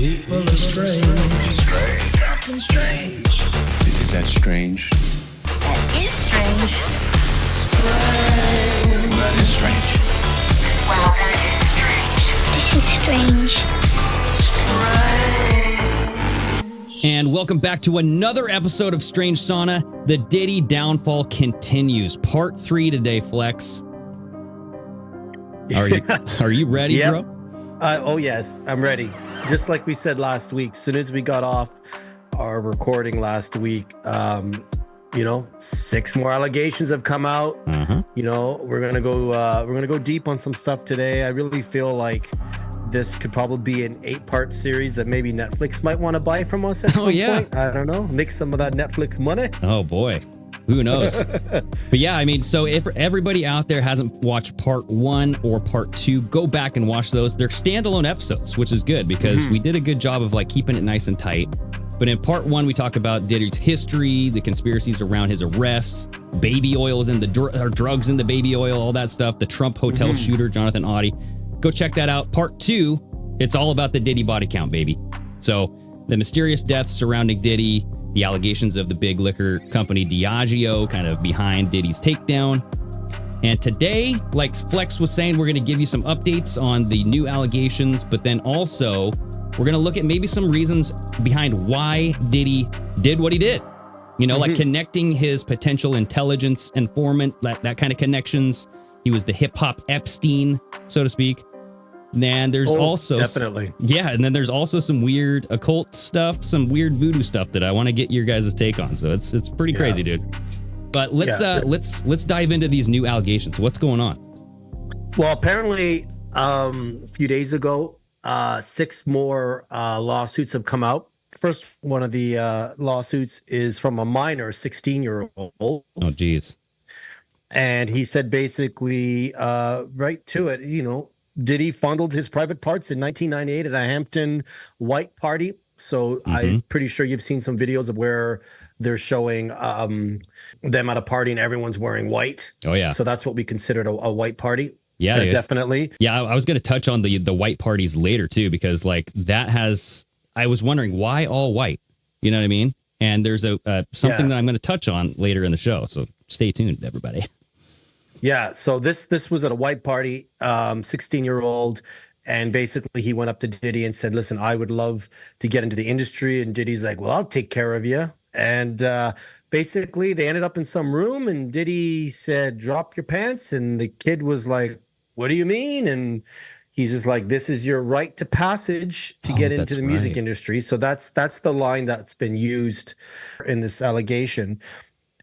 People are strange. Something strange. Is that strange? That is strange. That is strange. Wow, that is strange. This is strange. And welcome back to another episode of Strange Sauna. The Diddy downfall continues. Part 3 today, Flex. Are you ready, Yep. bro? Oh, yes, I'm ready. Just like we said last week, as soon as we got off our recording last week, 6 more allegations have come out. We're gonna go deep on some stuff today. I really feel like this could probably be an 8-part series that maybe Netflix might want to buy from us at some point. I don't know. Make some of that Netflix money. Oh boy. Who knows? But yeah, I mean, so if everybody out there hasn't watched part 1 or part 2, go back and watch those. They're standalone episodes, which is good because we did a good job of like keeping it nice and tight. But in part 1, we talk about Diddy's history, the conspiracies around his arrest, baby oils in the drugs in the baby oil, all that stuff, the Trump hotel shooter, Jonathan Audi. Go check that out. Part 2, it's all about the Diddy body count, baby. So the mysterious deaths surrounding Diddy, the allegations of the big liquor company Diageo kind of behind Diddy's takedown. And today, like Flex was saying, we're going to give you some updates on the new allegations, but then also we're going to look at maybe some reasons behind why Diddy did what he did. You know, like connecting his potential intelligence informant, that kind of connections. He was the hip hop Epstein, so to speak. And there's also definitely. Yeah, and then there's also some weird occult stuff, some weird voodoo stuff that I want to get your guys' take on. So it's pretty crazy, dude. But let's dive into these new allegations. What's going on? Well, apparently a few days ago, 6 more lawsuits have come out. First one of the lawsuits is from a minor, 16-year-old. Oh, geez. And he said basically right to it, Diddy fondled his private parts in 1998 at a Hampton white party. So I'm pretty sure you've seen some videos of where they're showing them at a party and everyone's wearing white. Oh, yeah. So that's what we considered a white party. Yeah, definitely. Yeah, I was going to touch on the white parties later, too, because like I was wondering why all white? You know what I mean? And there's something that I'm going to touch on later in the show. So stay tuned, everybody. Yeah, so this was at a white party, 16-year-old, and basically he went up to Diddy and said, listen, I would love to get into the industry. And Diddy's like, well, I'll take care of you. And basically they ended up in some room and Diddy said, drop your pants. And the kid was like, what do you mean? And he's just like, this is your right to passage to get into the music industry. So that's the line that's been used in this allegation.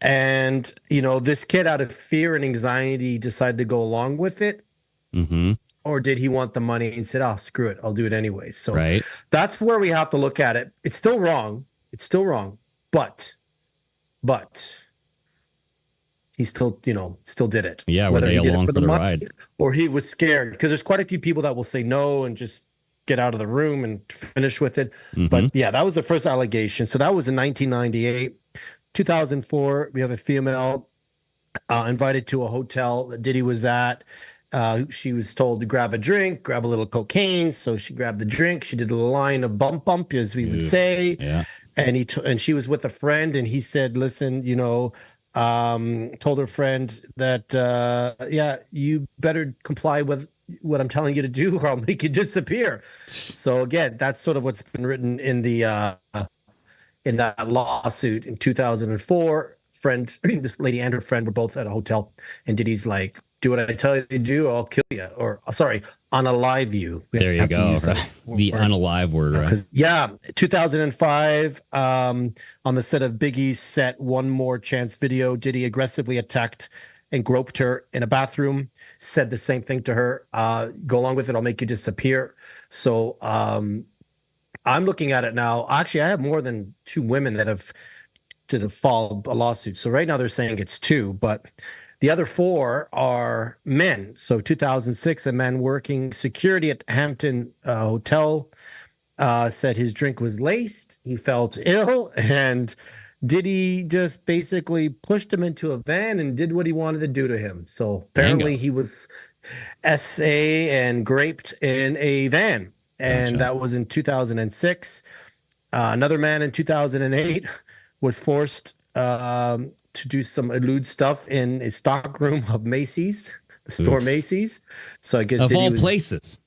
And, this kid out of fear and anxiety decided to go along with it. Or did he want the money and said, oh, screw it, I'll do it anyway. So that's where we have to look at it. It's still wrong. But he still did it. Yeah, were they along for the ride? Or he was scared, because there's quite a few people that will say no and just get out of the room and finish with it. But yeah, that was the first allegation. So that was in 1998. 2004, we have a female invited to a hotel that Diddy was at. She was told to grab a drink, grab a little cocaine. So she grabbed the drink. She did a line of bump, as we would say. Yeah. And she was with a friend, and he said, listen, told her friend that, you better comply with what I'm telling you to do or I'll make you disappear. So again, that's sort of what's been written in the in that lawsuit in 2004. This lady and her friend were both at a hotel, and Diddy's like, do what I tell you to do, or I'll kill you, or sorry, unalive you. There you go. The unalive word, right? Yeah, 2005, on the set of Biggie's set One More Chance video, Diddy aggressively attacked and groped her in a bathroom, said the same thing to her, go along with it, I'll make you disappear. So I'm looking at it now. Actually, I have more than 2 women that have filed a lawsuit. So right now they're saying it's 2, but the other 4 are men. So 2006, a man working security at Hampton Hotel said his drink was laced. He felt ill, and Diddy just basically pushed him into a van and did what he wanted to do to him. So apparently he was SA and graped in a van. and Gotcha. that was in 2006. Another man in 2008 was forced to do some lewd stuff in a stockroom of Macy's, the store Macy's. So I guess Of Diddy all was places.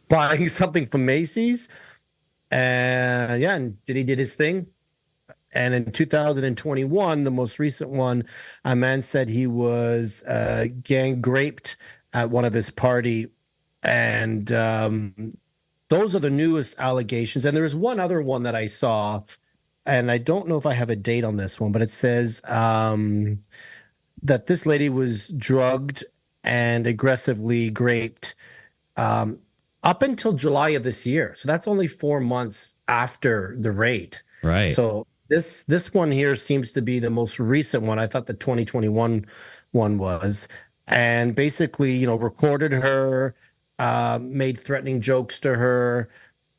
buying something from Macy's. And yeah, and Diddy did his thing. And in 2021, the most recent one, a man said he was gang raped at one of his party. And those are the newest allegations. And there was one other one that I saw, and I don't know if I have a date on this one, but it says that this lady was drugged and aggressively raped up until July of this year. So that's only 4 months after the raid. Right. So this one here seems to be the most recent one. I thought the 2021 one was. And basically, you know, recorded her, made threatening jokes to her,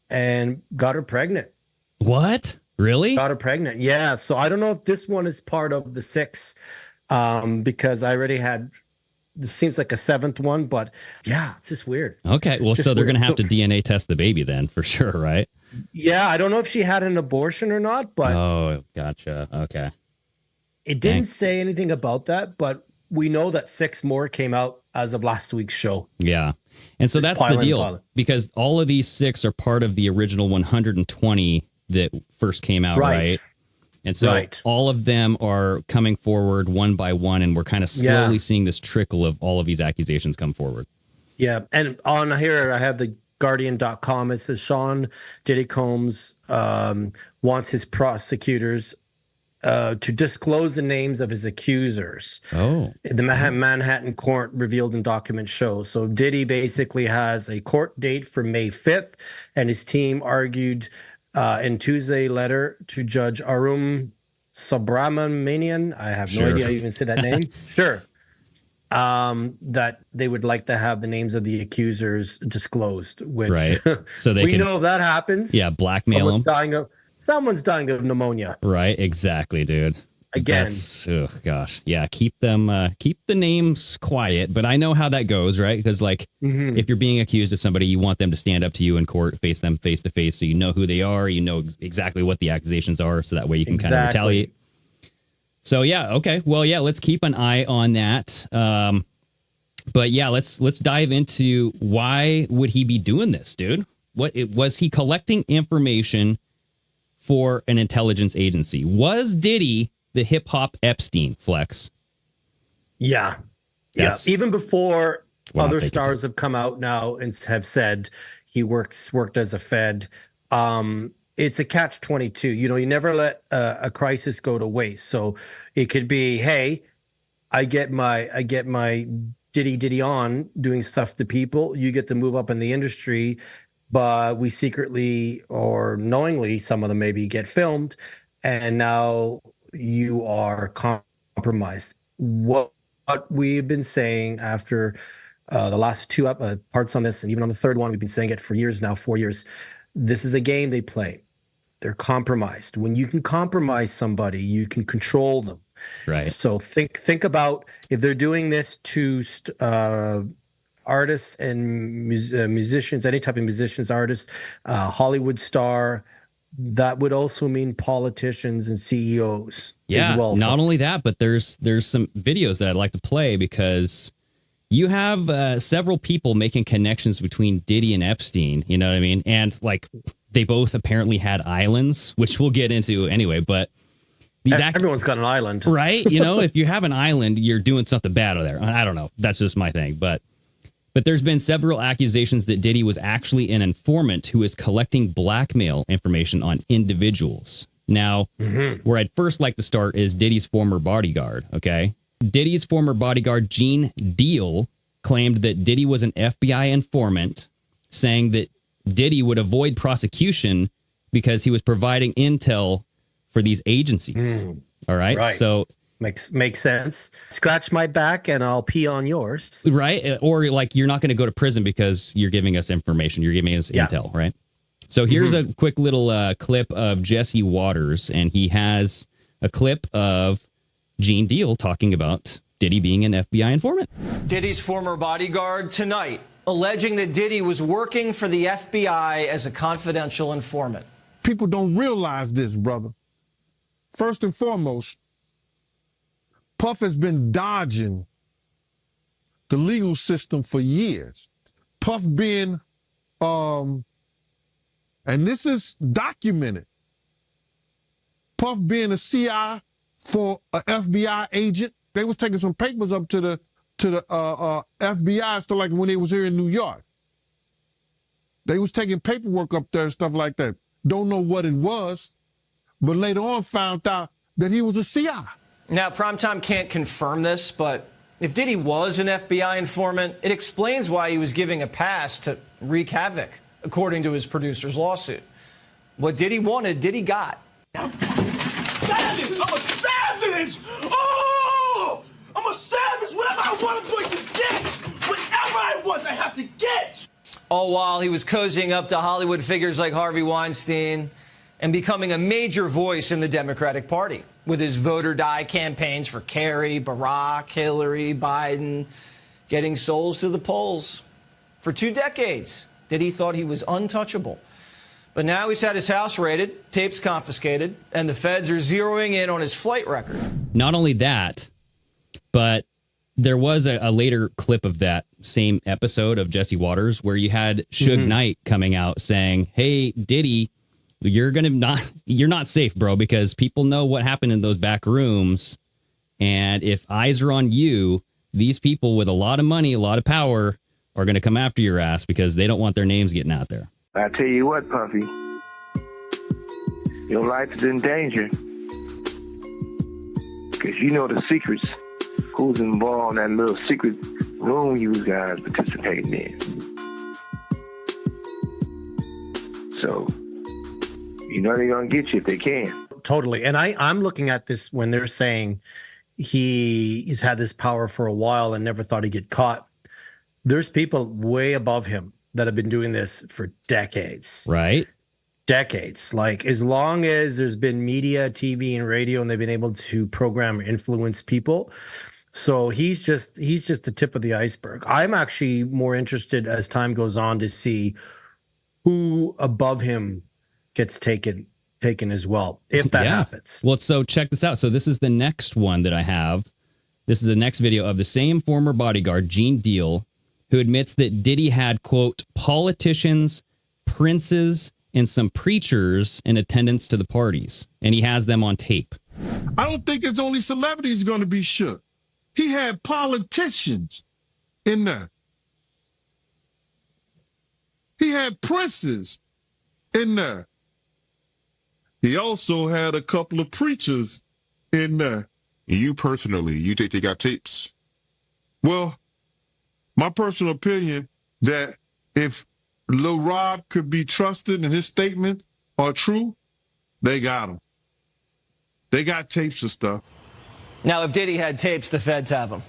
and got her pregnant. What? Really? Got her pregnant. Yeah. So I don't know if this one is part of the 6, because I already had, this seems like a 7th one, but yeah, it's just weird. Okay. Well, Just so they're weird. going to have So- to DNA test the baby then for sure, right? Yeah. I don't know if she had an abortion or not, but Oh, gotcha. Okay. it didn't Dang. say anything about that. But we know that 6 more came out as of last week's show. Yeah. And so Just that's the piling, deal piling. because all of these 6 are part of the original 120 that first came out, right? And so Right. all of them are coming forward one by one, and we're kind of slowly Yeah. seeing this trickle of all of these accusations come forward. Yeah. And on here, I have the Guardian.com. It says Sean Diddy Combs wants his prosecutors to disclose the names of his accusers. Oh. The Manhattan court revealed in document shows. So Diddy basically has a court date for May 5th, and his team argued in Tuesday letter to Judge Arum Subramanian. I have no Sure. idea how you even say that name. Sure. That they would like to have the names of the accusers disclosed, which Right. So they we can, know if that happens. yeah, blackmail them. Someone's dying of pneumonia. Right. Exactly, dude. Again. That's, oh gosh. Yeah. Keep the names quiet, but I know how that goes, right? Because like if you're being accused of somebody, you want them to stand up to you in court, face them face to face. So you know who they are. You know exactly what the accusations are. So that way you can kind of retaliate. So yeah. Okay. Well, yeah, let's keep an eye on that. But yeah, let's dive into why would he be doing this, dude? Was he collecting information for an intelligence agency? Was Diddy the hip hop Epstein, Flex? Yeah. That's Even before what I'm other thinking stars have come out now and have said he worked as a Fed. It's a catch-22. You know, you never let a crisis go to waste. So it could be, hey, I get my Diddy on doing stuff to people. You get to move up in the industry, but we secretly or knowingly, some of them maybe get filmed, and now you are compromised. What we've been saying after the last 2 parts on this, and even on the 3rd one, we've been saying it for years now, 4 years. This is a game they play. They're compromised. When you can compromise somebody, you can control them. Right. So think about if they're doing this to artists and musicians, any type of musicians, artists, Hollywood star. That would also mean politicians and CEOs. Yeah. as well, Not folks. only that, but there's some videos that I'd like to play because you have several people making connections between Diddy and Epstein. You know what I mean? And like they both apparently had islands, which we'll get into anyway. But these Everyone's got an island, right? You know, if you have an island, you're doing something bad over there. I don't know. That's just my thing. But there's been several accusations that Diddy was actually an informant who is collecting blackmail information on individuals. Now, where I'd first like to start is Diddy's former bodyguard. Okay. Diddy's former bodyguard, Gene Deal, claimed that Diddy was an FBI informant, saying that Diddy would avoid prosecution because he was providing intel for these agencies. All right. Right. So makes sense. Scratch my back and I'll pee on yours. right. Or like you're not going to go to prison because you're giving us information. You're giving us intel. Right. So here's a quick little clip of Jesse Waters, and he has a clip of Gene Deal talking about Diddy being an FBI informant. Diddy's former bodyguard tonight alleging that Diddy was working for the FBI as a confidential informant. People don't realize this, brother. First and foremost, Puff has been dodging the legal system for years. Puff being, and this is documented, Puff being a CI for an FBI agent. They was taking some papers up to the FBI, so like when they was here in New York. They was taking paperwork up there and stuff like that. Don't know what it was, but later on found out that he was a CI. Now, Primetime can't confirm this, but if Diddy was an FBI informant, it explains why he was giving a pass to wreak havoc, according to his producer's lawsuit. What Diddy wanted, Diddy got. Savage! I'm a savage! Oh! I'm a savage! Whatever I want, I'm going to get! Whatever I want, I have to get! All while he was cozying up to Hollywood figures like Harvey Weinstein and becoming a major voice in the Democratic Party with his vote or die campaigns for Kerry, Barack, Hillary, Biden, getting souls to the polls. For 2 decades, Diddy thought he was untouchable. But now he's had his house raided, tapes confiscated, and the feds are zeroing in on his flight record. Not only that, but there was a later clip of that same episode of Jesse Waters where you had Suge Knight coming out saying, "Hey, Diddy, you're not safe, bro, because people know what happened in those back rooms. And if eyes are on you, these people with a lot of money, a lot of power are going to come after your ass because they don't want their names getting out there." I tell you what, Puffy, your life is in danger because you know the secrets. Who's involved in that little secret room you guys participating in? So, you know they're going to get you if they can. Totally. And I'm looking at this when they're saying he's had this power for a while and never thought he'd get caught. There's people way above him that have been doing this for decades. Right. Decades. Like as long as there's been media, TV, and radio, and they've been able to program or influence people. So he's just the tip of the iceberg. I'm actually more interested as time goes on to see who above him gets taken as well, if that happens. Well, so check this out. So this is the next one that I have. This is the next video of the same former bodyguard, Gene Deal, who admits that Diddy had, quote, politicians, princes, and some preachers in attendance to the parties. And he has them on tape. I don't think it's only celebrities going to be shook. He had politicians in there. He had princes in there. He also had a couple of preachers in there. You personally, you think they got tapes? Well, my personal opinion that if Lil Rod could be trusted and his statements are true, they got him. They got tapes and stuff. Now, if Diddy had tapes, the feds have them.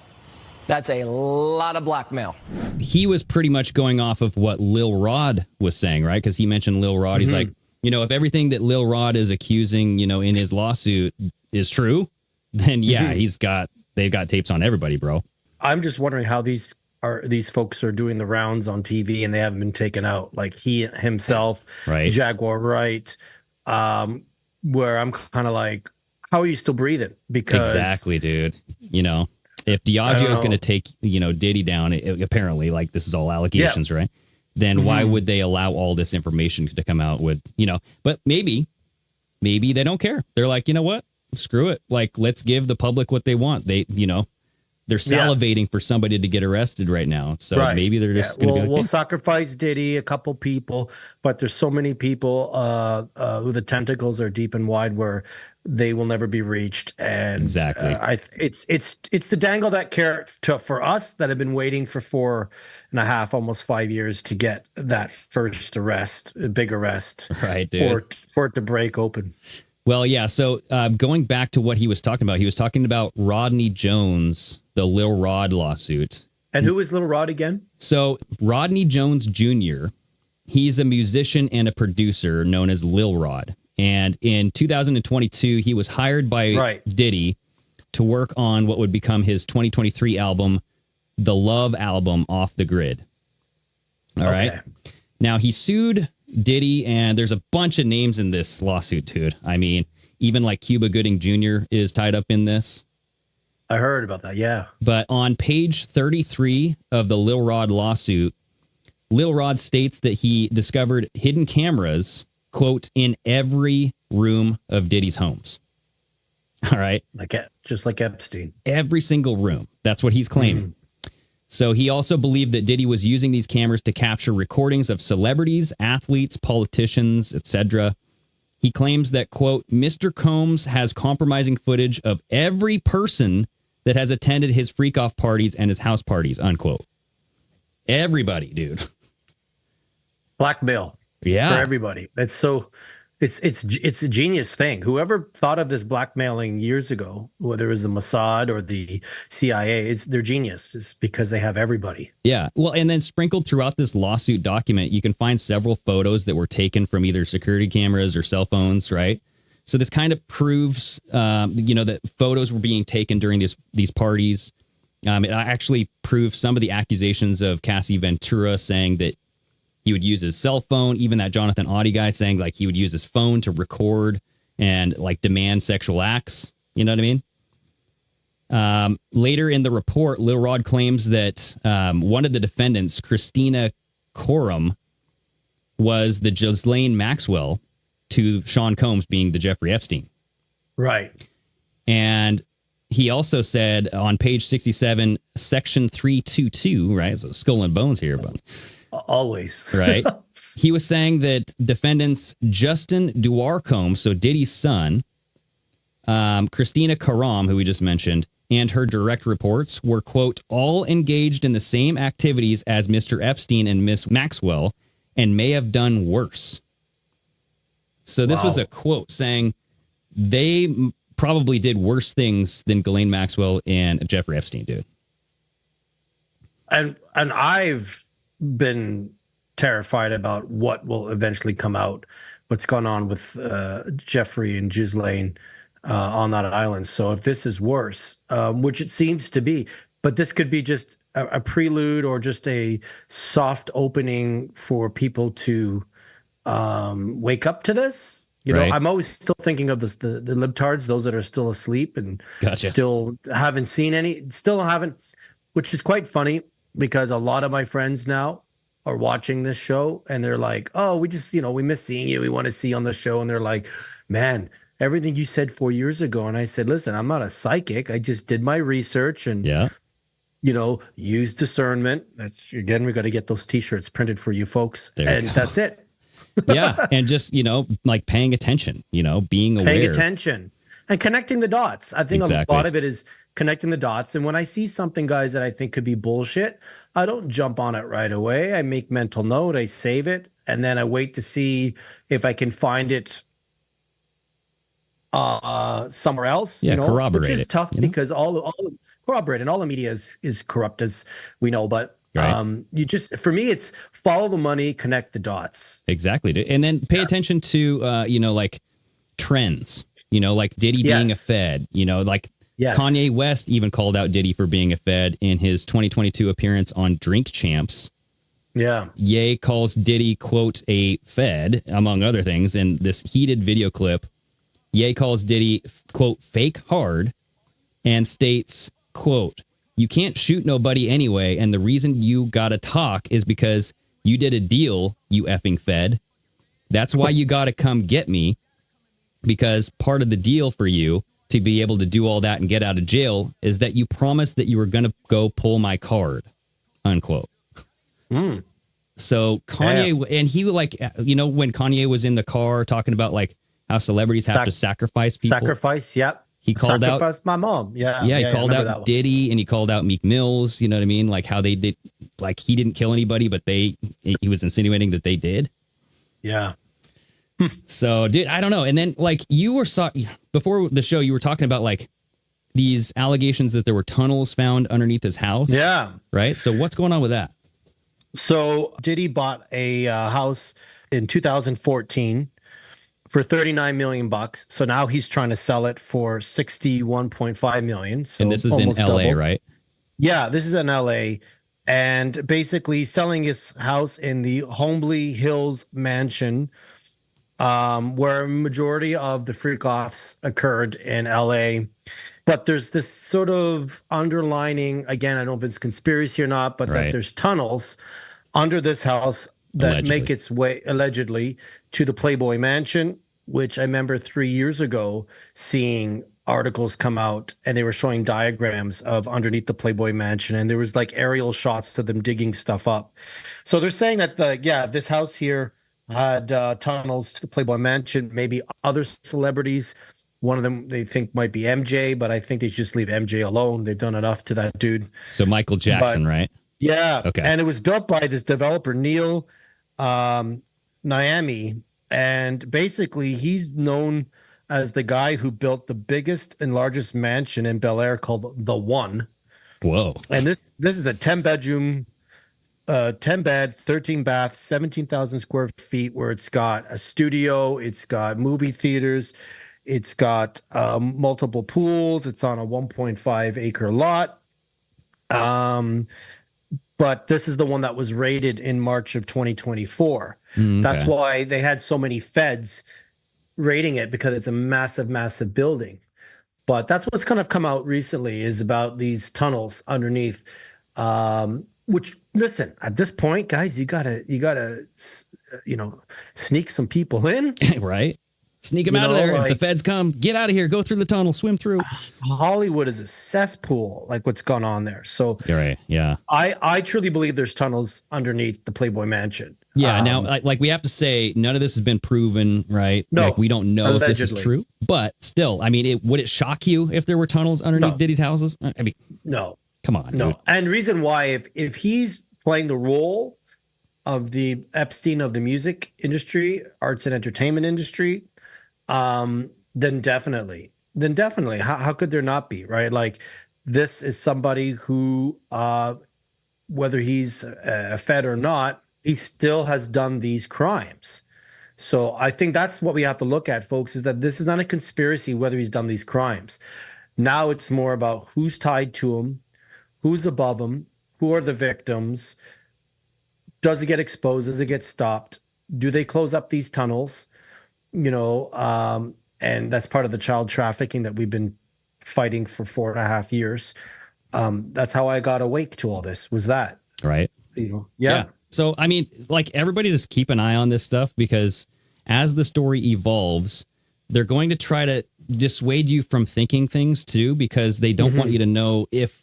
That's a lot of blackmail. He was pretty much going off of what Lil Rod was saying, right? Because he mentioned Lil Rod. He's like, if everything that Lil Rod is accusing, in his lawsuit is true, then yeah, they've got tapes on everybody, bro. I'm just wondering how these folks are doing the rounds on TV and they haven't been taken out, like he himself, right? Jaguar Wright, where I'm kind of like, how are you still breathing? Because exactly, dude. If Diageo is going to take, Diddy down, apparently, like this is all allegations, right? Then why would they allow all this information to come out with, but maybe they don't care. They're like, you know what? Screw it. Like, let's give the public what they want. They're salivating for somebody to get arrested right now. So maybe they're just going to we'll sacrifice Diddy, a couple people, but there's so many people who the tentacles are deep and wide where they will never be reached. And exactly, it's the dangle that carrot for us that have been waiting for 4.5, almost 5 years to get that first arrest, a big arrest, right, dude, or for it to break open. Well, yeah. So going back to what he was talking about Rodney Jones, the Lil Rod lawsuit. And who is Lil Rod again? So Rodney Jones Jr., he's a musician and a producer known as Lil Rod. And in 2022, he was hired by Diddy to work on what would become his 2023 album, The Love Album, Off the Grid. All right. Now, he sued Diddy, and there's a bunch of names in this lawsuit, dude. I mean, even like Cuba Gooding Jr. is tied up in this. I heard about that, yeah. But on page 33 of the Lil Rod lawsuit, Lil Rod states that he discovered hidden cameras, quote, in every room of Diddy's homes. All right. Just like Epstein. Every single room. That's what he's claiming. So he also believed that Diddy was using these cameras to capture recordings of celebrities, athletes, politicians, etc. He claims that, quote, Mr. Combs has compromising footage of every person that has attended his freak-off parties and his house parties, unquote. Everybody, dude. Blackmail. Yeah. For everybody. It's so... It's a genius thing. Whoever thought of this blackmailing years ago, whether it was the Mossad or the CIA, they're genius. It's because they have everybody. Yeah. Well, and then sprinkled throughout this lawsuit document, you can find several photos that were taken from either security cameras or cell phones, right? So this kind of proves, that photos were being taken during these parties. It actually proves some of the accusations of Cassie Ventura saying that he would use his cell phone, even that Jonathan Audie guy saying like he would use his phone to record and like demand sexual acts. You know what I mean? Later in the report, Lil Rod claims that one of the defendants, Christina Coram, was the Ghislaine Maxwell to Sean Combs being the Jeffrey Epstein. Right. And he also said on page 67, section 322, right? So skull and bones here, but... Always. Right. He was saying that defendants Justin Duar Combs, so Diddy's son, Christina Karam, who we just mentioned, and her direct reports were, quote, all engaged in the same activities as Mr. Epstein and Miss Maxwell and may have done worse. So this was a quote saying they probably did worse things than Ghislaine Maxwell and Jeffrey Epstein did. And I've been terrified about what will eventually come out, what's gone on with Jeffrey and Ghislaine on that island. So if this is worse, which it seems to be, but this could be just a prelude or just a soft opening for people to wake up to this. You know, I'm always still thinking of the libtards, those that are still asleep and still haven't seen which is quite funny. Because a lot of my friends now are watching this show and they're like, oh, we just, we miss seeing you. We want to see you on the show. And they're like, man, everything you said 4 years ago. And I said, listen, I'm not a psychic. I just did my research and, use discernment. Again, we got to get those T-shirts printed for you folks. That's it. Yeah. And just, like paying attention, being aware. Paying attention and connecting the dots. I think a lot of it is connecting the dots. And when I see something, guys, that I think could be bullshit, I don't jump on it right away. I make mental note, I save it, and then I wait to see if I can find it somewhere else. Yeah, corroborate which is it, tough because all corroborate and all the media is corrupt, as we know. But you just, for me, it's follow the money, connect the dots. Exactly, dude. And then pay attention to like trends. Like Diddy being a Fed. Kanye West even called out Diddy for being a Fed in his 2022 appearance on Drink Champs. Yeah. Ye calls Diddy, quote, a Fed, among other things, in this heated video clip. Ye calls Diddy, quote, fake hard, and states, quote, you can't shoot nobody anyway, and the reason you gotta talk is because you did a deal, you effing Fed. That's why you gotta come get me, because part of the deal for you to be able to do all that and get out of jail is that you promised that you were going to go pull my card, unquote. So Kanye, and he when Kanye was in the car talking about like how celebrities have to sacrifice people. Sacrifice, yep. He called out my mom. Yeah. Yeah, he called out Diddy and he called out Meek Mills, you know what I mean? Like how they did, like he didn't kill anybody, but he was insinuating that they did. Yeah. So, dude, I don't know. And then, like, before the show, you were talking about, like, these allegations that there were tunnels found underneath his house. Yeah. Right? So what's going on with that? So Diddy bought a house in 2014 for $39 million. So now he's trying to sell it for $61.5 million. So and this is in LA, double. Right? Yeah, this is in LA. and basically selling his house in the Holmby Hills mansion, where a majority of the freak-offs occurred in LA. But there's this sort of underlining, again, I don't know if it's conspiracy or not, but that there's tunnels under this house that make its way, allegedly, to the Playboy Mansion, which I remember 3 years ago seeing articles come out, and they were showing diagrams of underneath the Playboy Mansion, and there was like aerial shots of them digging stuff up. So they're saying that this house here had tunnels to the Playboy Mansion. Maybe other celebrities, one of them they think might be MJ, but I think they should just leave MJ alone. They've done enough to that dude. So Michael Jackson, right? Yeah. Okay. And it was built by this developer, Neil Niami. And basically, he's known as the guy who built the biggest and largest mansion in Bel Air called The One. Whoa. And this is a 10-bedroom, 10 bed, 13 bath, 17,000 square feet, where it's got a studio, it's got movie theaters, it's got multiple pools, it's on a 1.5 acre lot. But this is the one that was raided in March of 2024. That's why they had so many feds raiding it, because it's a massive, massive building. But that's what's kind of come out recently, is about these tunnels underneath. Which, listen, at this point, guys, you gotta, sneak some people in, right? Sneak them out of there. If the feds come, get out of here. Go through the tunnel. Swim through. Hollywood is a cesspool, like what's gone on there. So you're right. Yeah. I truly believe there's tunnels underneath the Playboy Mansion. Yeah. Now, like we have to say, none of this has been proven, right? No. Like, we don't know if this is true. But still, I mean, would it shock you if there were tunnels underneath Diddy's houses? I mean, no. Come on. No. Dude. And reason why, if he's playing the role of the Epstein of the music industry, arts and entertainment industry, then definitely. How could there not be, right? Like, this is somebody who, whether he's a Fed or not, he still has done these crimes. So I think that's what we have to look at, folks, is that this is not a conspiracy whether he's done these crimes. Now it's more about who's tied to him, who's above him, who are the victims. Does it get exposed? Does it get stopped? Do they close up these tunnels? And that's part of the child trafficking that we've been fighting for 4.5 years. That's how I got awake to all this, was that. Right. Yeah. So, I mean, like, everybody just keep an eye on this stuff, because as the story evolves, they're going to try to dissuade you from thinking things too, because they don't want you to know if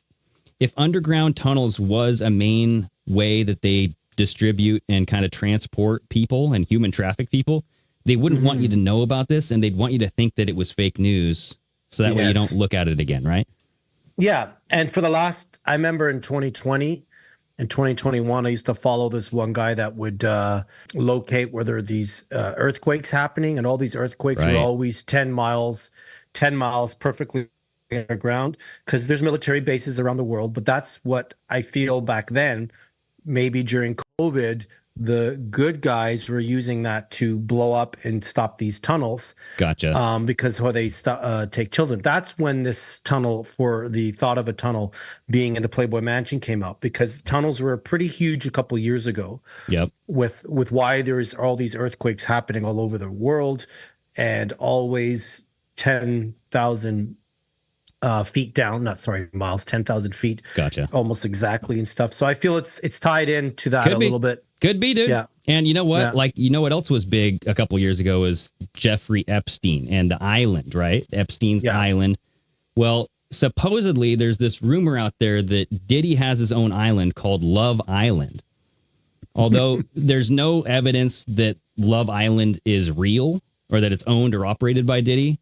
underground tunnels was a main way that they distribute and kind of transport people and human traffic people, they wouldn't want you to know about this, and they'd want you to think that it was fake news, so that way you don't look at it again, right? Yeah. And for I remember in 2020 and 2021, I used to follow this one guy that would locate where there are these earthquakes happening, and all these earthquakes were always 10 miles perfectly underground, because there's military bases around the world. But that's what I feel back then, maybe during COVID, the good guys were using that to blow up and stop these tunnels. Gotcha. Because they take children. That's when this tunnel, for the thought of a tunnel being in the Playboy Mansion, came out, because tunnels were pretty huge a couple years ago. Yep. With why there's all these earthquakes happening all over the world, and always 10,000 feet down, miles, 10,000 feet. Gotcha. Almost exactly, and stuff. So I feel it's tied into that little bit. Could be, dude. Yeah. And you know what? Yeah. Like, you know what else was big a couple years ago is Jeffrey Epstein and the island, right? Epstein's island. Well, supposedly there's this rumor out there that Diddy has his own island called Love Island. Although there's no evidence that Love Island is real or that it's owned or operated by Diddy.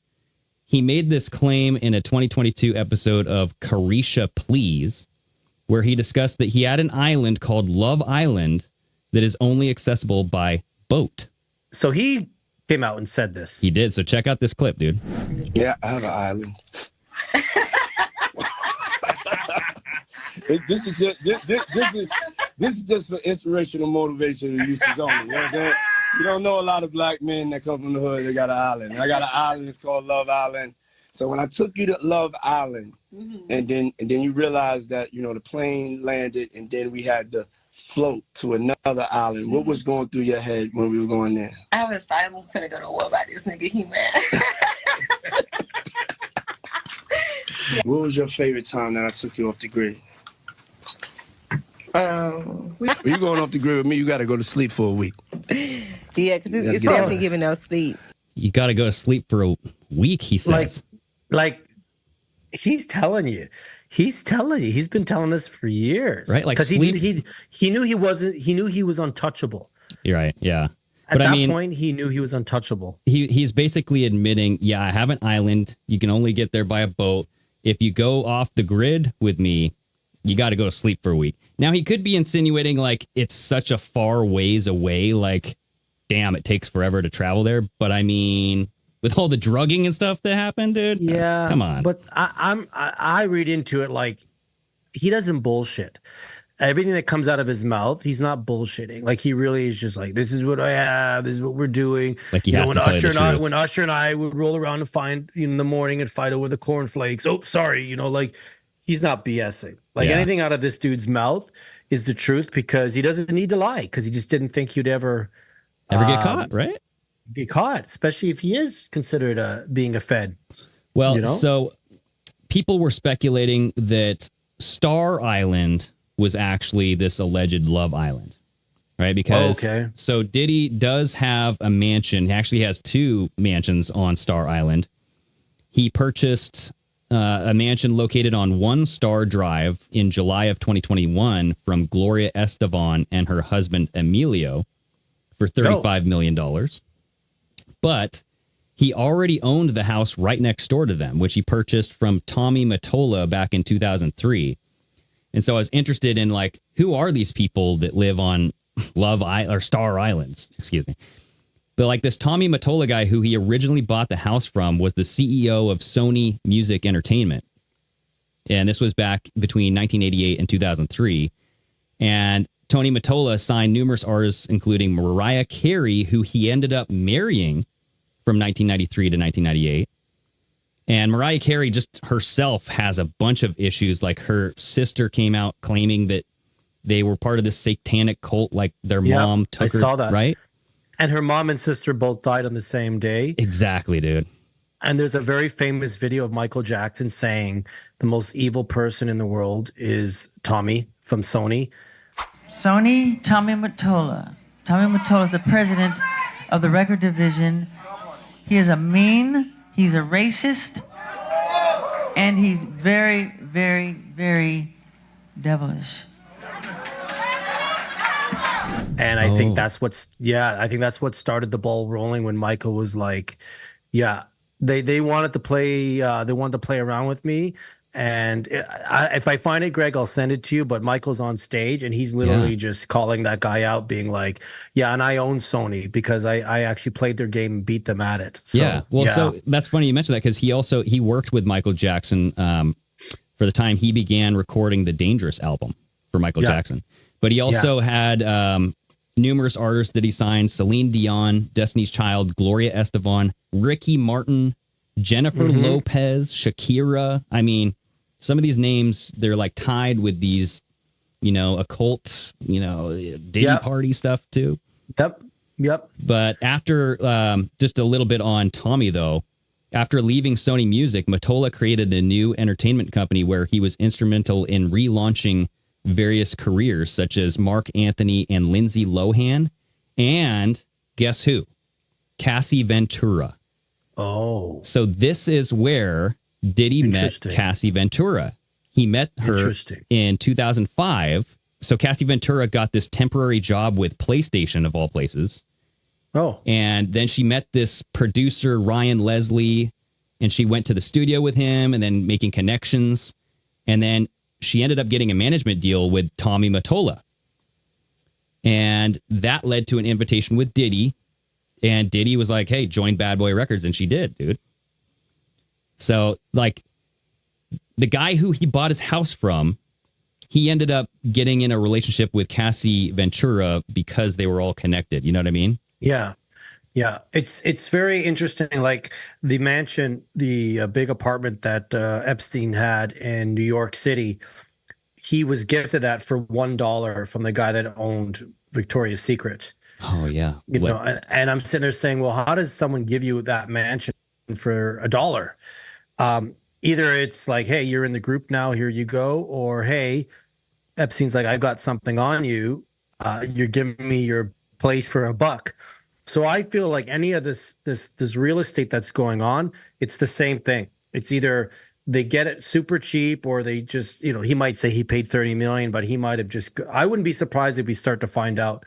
He made this claim in a 2022 episode of Carisha Please, where he discussed that he had an island called Love Island that is only accessible by boat. So he came out and said this. He did. So check out this clip, dude. Yeah, I have an island. This is just for inspirational, motivational uses only. You know what I'm saying? You don't know a lot of black men that come from the hood. They got an island. I got an island. It's called Love Island. So when I took you to Love Island, and then you realized that, you know, the plane landed and then we had to float to another island. What was going through your head when we were going there? I was like, I'm finna go to war by this nigga, he mad. What was your favorite time that I took you off the grid? When you going off the grid with me, you got to go to sleep for a week. Yeah, because it's definitely giving no sleep. You got to go to sleep for a week, he says. Like he's telling you. He's been telling us for years. Right? Like because sleep. he knew he was untouchable. You're right. Yeah. At that point, he knew he was untouchable. He's basically admitting, yeah, I have an island. You can only get there by a boat. If you go off the grid with me, you got to go to sleep for a week. Now, he could be insinuating like it's such a far ways away, like, damn, it takes forever to travel there. But I mean, with all the drugging and stuff that happened, dude. Yeah. Come on. But I read into it like he doesn't bullshit. Everything that comes out of his mouth, he's not bullshitting. Like he really is just like, this is what I have. This is what we're doing. Like he has to tell you the truth. When Usher and I would roll around and find in the morning and fight over the cornflakes. Oh, sorry. You know, like he's not BSing. Like anything out of this dude's mouth is the truth because he doesn't need to lie because he just didn't think he'd ever get caught, right? Get caught, especially if he is considered being a Fed. Well, you know? So people were speculating that Star Island was actually this alleged Love Island, right? Because so Diddy does have a mansion. He actually has 2 mansions on Star Island. He purchased a mansion located on One Star Drive in July of 2021 from Gloria Estefan and her husband Emilio for $35 million. But he already owned the house right next door to them, which he purchased from Tommy Mottola back in 2003. And so I was interested in like, who are these people that live on Love Island or Star Islands? Excuse me. But like this Tommy Mottola guy who he originally bought the house from was the CEO of Sony Music Entertainment. And this was back between 1988 and 2003. And Tony Mottola signed numerous artists, including Mariah Carey, who he ended up marrying from 1993 to 1998. And Mariah Carey just herself has a bunch of issues. Like her sister came out claiming that they were part of this satanic cult, like their mom took her. I saw that. Right? And her mom and sister both died on the same day. Exactly, dude. And there's a very famous video of Michael Jackson saying the most evil person in the world is Tommy from Sony. Sony, Tommy Mottola. Tommy Mottola is the president of the record division. He is a mean, he's a racist, and he's very, very, very devilish. And I think that's what started the ball rolling when Michael was like, they wanted to play around with me. And if I find it, Greg, I'll send it to you. But Michael's on stage and he's literally just calling that guy out, being like, and I own Sony because I actually played their game and beat them at it. So, so that's funny you mentioned that because he worked with Michael Jackson for the time he began recording the Dangerous album for Michael Jackson. But he also had numerous artists that he signed: Celine Dion, Destiny's Child, Gloria Estefan, Ricky Martin, Jennifer Lopez, Shakira. I mean, some of these names, they're like tied with these, occult, Diddy party stuff too. Yep. But after just a little bit on Tommy, though, after leaving Sony Music, Mottola created a new entertainment company where he was instrumental in relaunching various careers such as Mark Anthony and Lindsay Lohan. And guess who? Cassie Ventura. Oh. So this is where Diddy met Cassie Ventura. He met her in 2005. So Cassie Ventura got this temporary job with PlayStation, of all places. Oh. And then she met this producer, Ryan Leslie, and she went to the studio with him and then making connections. And then she ended up getting a management deal with Tommy Mottola. And that led to an invitation with Diddy. And Diddy was like, hey, join Bad Boy Records. And she did, dude. So, like, the guy who he bought his house from, he ended up getting in a relationship with Cassie Ventura because they were all connected. You know what I mean? Yeah. Yeah, it's very interesting. Like the mansion, the big apartment that Epstein had in New York City, he was gifted that for $1 from the guy that owned Victoria's Secret. Oh yeah. You know, and I'm sitting there saying, well, how does someone give you that mansion for $1? Either it's like, hey, you're in the group now, here you go, or hey, Epstein's like, I've got something on you. You're giving me your place for $1. So I feel like any of this real estate that's going on, it's the same thing. It's either they get it super cheap, or they just, you know, he might say he paid 30 million, but he might have just. I wouldn't be surprised if we start to find out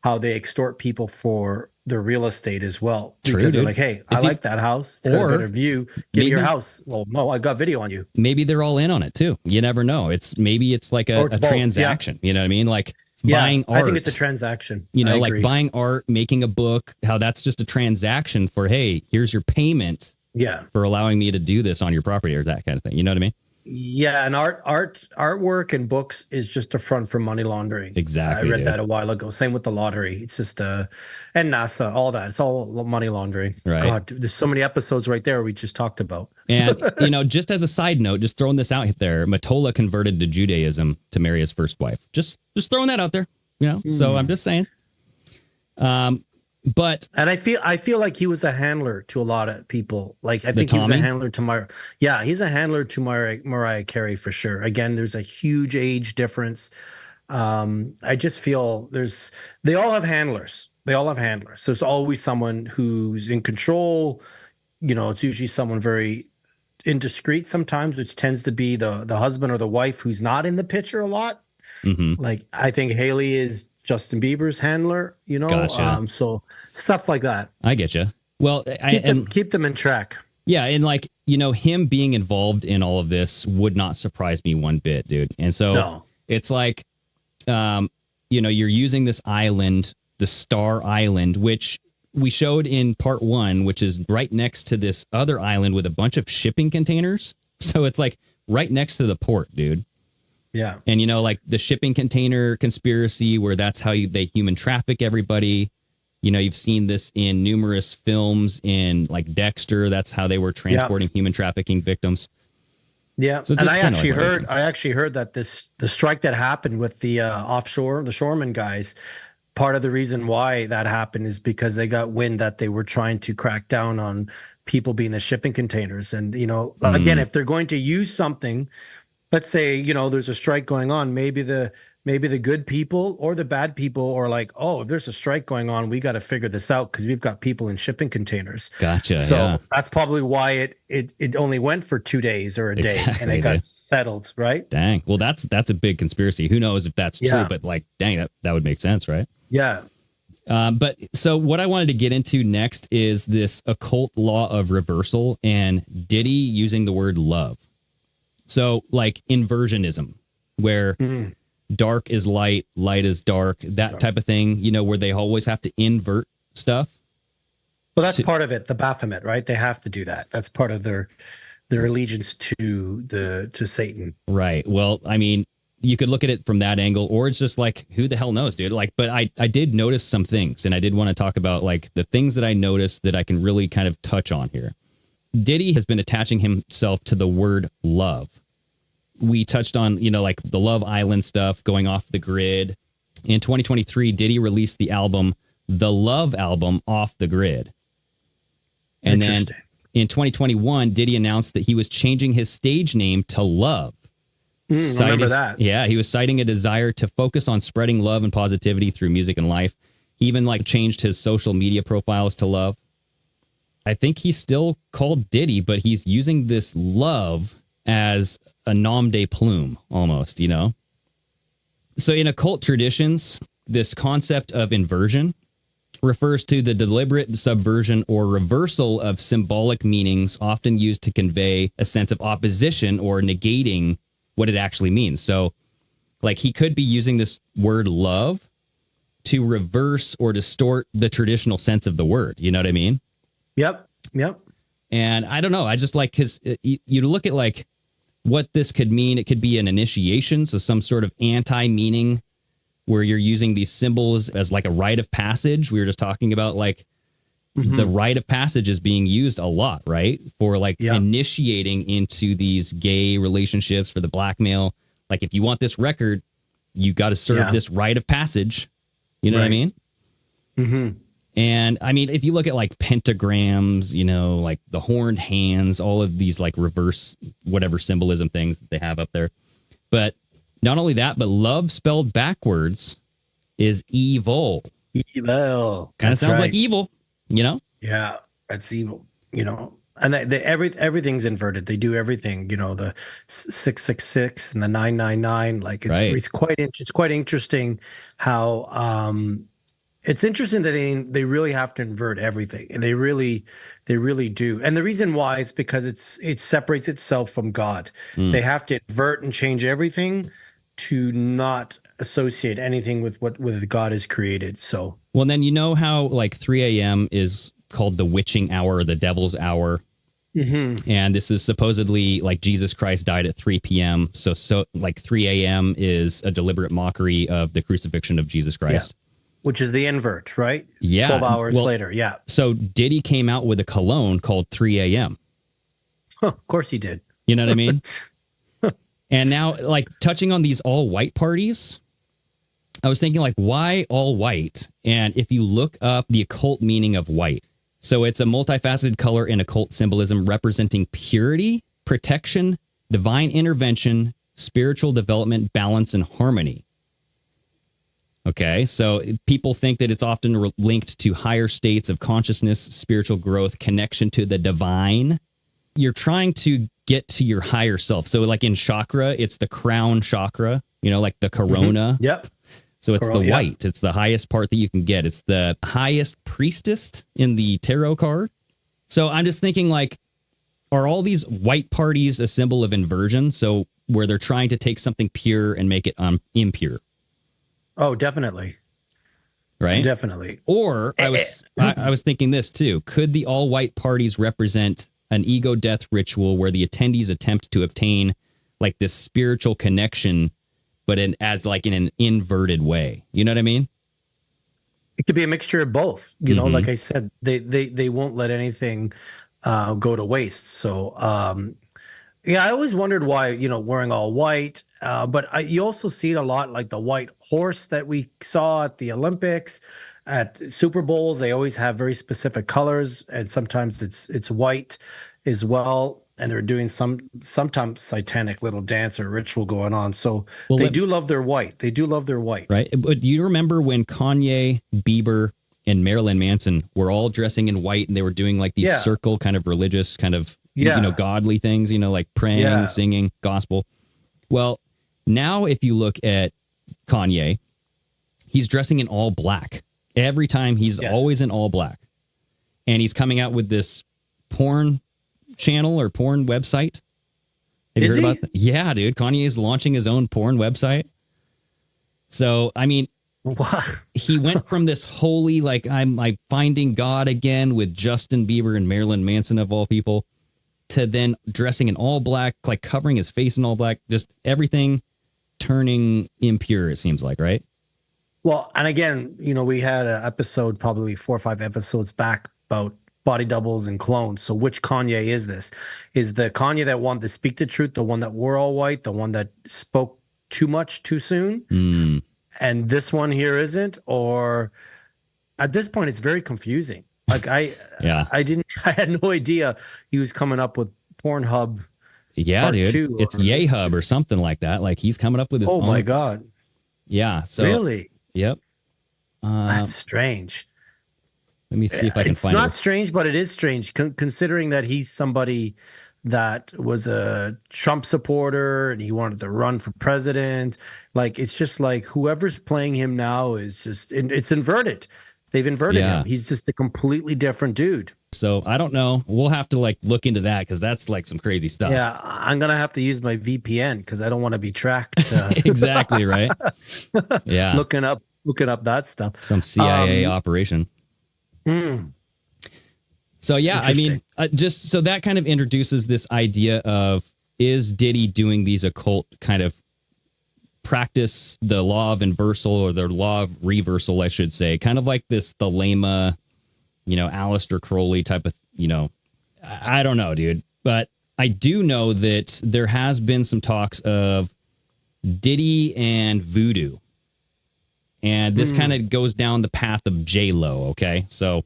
how they extort people for their real estate as well. Because they're like, hey, I like that house. It's got a better view. Give me your house. Well, no, I got video on you. Maybe they're all in on it too. You never know. Maybe it's like a transaction. Yeah. You know what I mean? Like buying art. I think it's a transaction. You know, like buying art, making a book, how that's just a transaction for, hey, here's your payment. Yeah. For allowing me to do this on your property or that kind of thing. You know what I mean? Yeah, and artwork and books is just a front for money laundering. Exactly. I read that a while ago. Same with the lottery. It's just and NASA, all that. It's all money laundering. Right. God, there's so many episodes right there we just talked about. And you know, just as a side note, just throwing this out there, Mottola converted to Judaism to marry his first wife. Just throwing that out there. You know, so I'm just saying. But I feel like he was a handler to a lot of people. Like I think he was a handler to Mariah. Yeah, he's a handler to Mariah Carey for sure. Again, there's a huge age difference. I just feel they all have handlers. They all have handlers. There's always someone who's in control. You know, it's usually someone very indiscreet sometimes, which tends to be the husband or the wife who's not in the picture a lot. Mm-hmm. Like I think Haley is Justin Bieber's handler, you know, gotcha. So stuff like that. I get you. Well, keep them in track. Yeah, and like, you know, him being involved in all of this would not surprise me one bit, dude. And so it's like, you know, you're using this island, the Star Island, which we showed in part 1, which is right next to this other island with a bunch of shipping containers. So it's like right next to the port, dude. Yeah. And, you know, like the shipping container conspiracy where that's how they human traffic everybody. You know, you've seen this in numerous films in like Dexter. That's how they were transporting human trafficking victims. Yeah. So and I actually heard that the strike that happened with the the shoreman guys, part of the reason why that happened is because they got wind that they were trying to crack down on people being the shipping containers. And, you know, again, if they're going to use something, let's say, you know, there's a strike going on. Maybe the good people or the bad people are like, oh, if there's a strike going on, we got to figure this out because we've got people in shipping containers. Gotcha. So that's probably why it only went for 2 days or a day and it got settled, right? Dang. Well, that's a big conspiracy. Who knows if that's true? But like, dang, that would make sense, right? Yeah. But so what I wanted to get into next is this occult law of reversal and Diddy using the word love. So like inversionism, where dark is light, light is dark, that type of thing, you know, where they always have to invert stuff. Well, that's part of it, the Baphomet, right? They have to do that. That's part of their allegiance to Satan. Right. Well, I mean, you could look at it from that angle, or it's just like, who the hell knows, dude? Like, but I did notice some things, and I did want to talk about like the things that I noticed that I can really kind of touch on here. Diddy has been attaching himself to the word love. We touched on, you know, like the Love Island stuff going off the grid. In 2023, Diddy released the album, The Love Album, Off the Grid. And then in 2021, Diddy announced that he was changing his stage name to Love. Remember that. Yeah, he was citing a desire to focus on spreading love and positivity through music and life. He even like changed his social media profiles to Love. I think he's still called Diddy, but he's using this love as a nom de plume almost, you know? So in occult traditions, this concept of inversion refers to the deliberate subversion or reversal of symbolic meanings often used to convey a sense of opposition or negating what it actually means. So like he could be using this word love to reverse or distort the traditional sense of the word. You know what I mean? Yep. And I don't know. I just like, because you look at like what this could mean. It could be an initiation. So some sort of anti-meaning where you're using these symbols as like a rite of passage. We were just talking about like, the rite of passage is being used a lot, right? For like initiating into these gay relationships, for the blackmail. Like, if you want this record, you got to serve this rite of passage. You know what I mean? Mm-hmm. And I mean, if you look at like pentagrams, you know, like the horned hands, all of these like reverse whatever symbolism things that they have up there. But not only that, but love spelled backwards is evil. Evil. Kind of sounds like evil, you know? Yeah, that's evil, you know. And everything's inverted. They do everything, you know, the 666 and the 999. Like it's quite interesting how it's interesting that they really have to invert everything, and they really do. And the reason why is because it separates itself from God. They have to invert and change everything to not associate anything with what God has created. So, well, then you know how like 3 a.m. is called the witching hour, or the devil's hour. Mm-hmm. And this is supposedly like Jesus Christ died at 3 p.m. So like 3 a.m. is a deliberate mockery of the crucifixion of Jesus Christ. Yeah. Which is the invert, right? Yeah. 12 hours later. Yeah. So Diddy came out with a cologne called 3 a.m. Of course he did. You know what I mean? And now, like, touching on these all white parties, I was thinking, like, why all white? And if you look up the occult meaning of white, so it's a multifaceted color in occult symbolism representing purity, protection, divine intervention, spiritual development, balance, and harmony. Okay, so people think that it's often linked to higher states of consciousness, spiritual growth, connection to the divine. You're trying to get to your higher self. So like in chakra, it's the crown chakra, you know, like the corona. Mm-hmm. Yep. So it's the white. It's the highest part that you can get. It's the highest priestess in the tarot card. So I'm just thinking, like, are all these white parties a symbol of inversion? So where they're trying to take something pure and make it impure. Oh, definitely. Right? Definitely. Or I was thinking this too. Could the all white parties represent an ego death ritual where the attendees attempt to obtain like this spiritual connection, but in an inverted way? You know what I mean? It could be a mixture of both. You know, like I said, they won't let anything go to waste. So, yeah, I always wondered why, you know, wearing all white. But you also see it a lot, like the white horse that we saw at the Olympics, at Super Bowls. They always have very specific colors, and sometimes it's white as well. And they're doing sometimes satanic little dance or ritual going on. So they do love their white. They do love their white. Right. But do you remember when Kanye, Bieber, and Marilyn Manson were all dressing in white, and they were doing like these circle kind of religious kind of, you know, godly things, you know, like praying, singing, gospel. Well, now if you look at Kanye, he's dressing in all black. Every time he's always in all black. And he's coming out with this porn channel or porn website. Have you heard about that? Yeah, dude. Kanye is launching his own porn website. So, I mean, he went from this holy, like, I'm like finding God again with Justin Bieber and Marilyn Manson of all people, to then dressing in all black, like covering his face in all black, just everything turning impure, it seems like, right? Well, and again, you know, we had an episode probably 4 or 5 episodes back about body doubles and clones. So which Kanye is this? Is the Kanye that wanted to speak the truth, the one that wore all white, the one that spoke too much too soon? And this one here isn't? Or at this point, it's very confusing. Like I had no idea he was coming up with Pornhub. Yeah, dude. It's Yehub or something like that. Like he's coming up with his own. Oh my God. Yeah. So really? Yep. That's strange. Let me see if I can find it. It's not strange, but it is strange considering that he's somebody that was a Trump supporter and he wanted to run for president. Like, it's just like whoever's playing him now is just, it's inverted. They've inverted him. He's just a completely different dude. So I don't know. We'll have to like look into that because that's like some crazy stuff. Yeah, I'm gonna have to use my VPN because I don't want to be tracked. Exactly right. Yeah, looking up that stuff. Some CIA operation. So yeah, I mean, just so that kind of introduces this idea of, is Diddy doing these occult kind of practice, the law of inversal or the law of reversal, I should say, kind of like this thelema Aleister Crowley type of, I don't know, dude. But I do know that there has been some talks of Diddy and Voodoo. And this kind of goes down the path of J-Lo, okay? So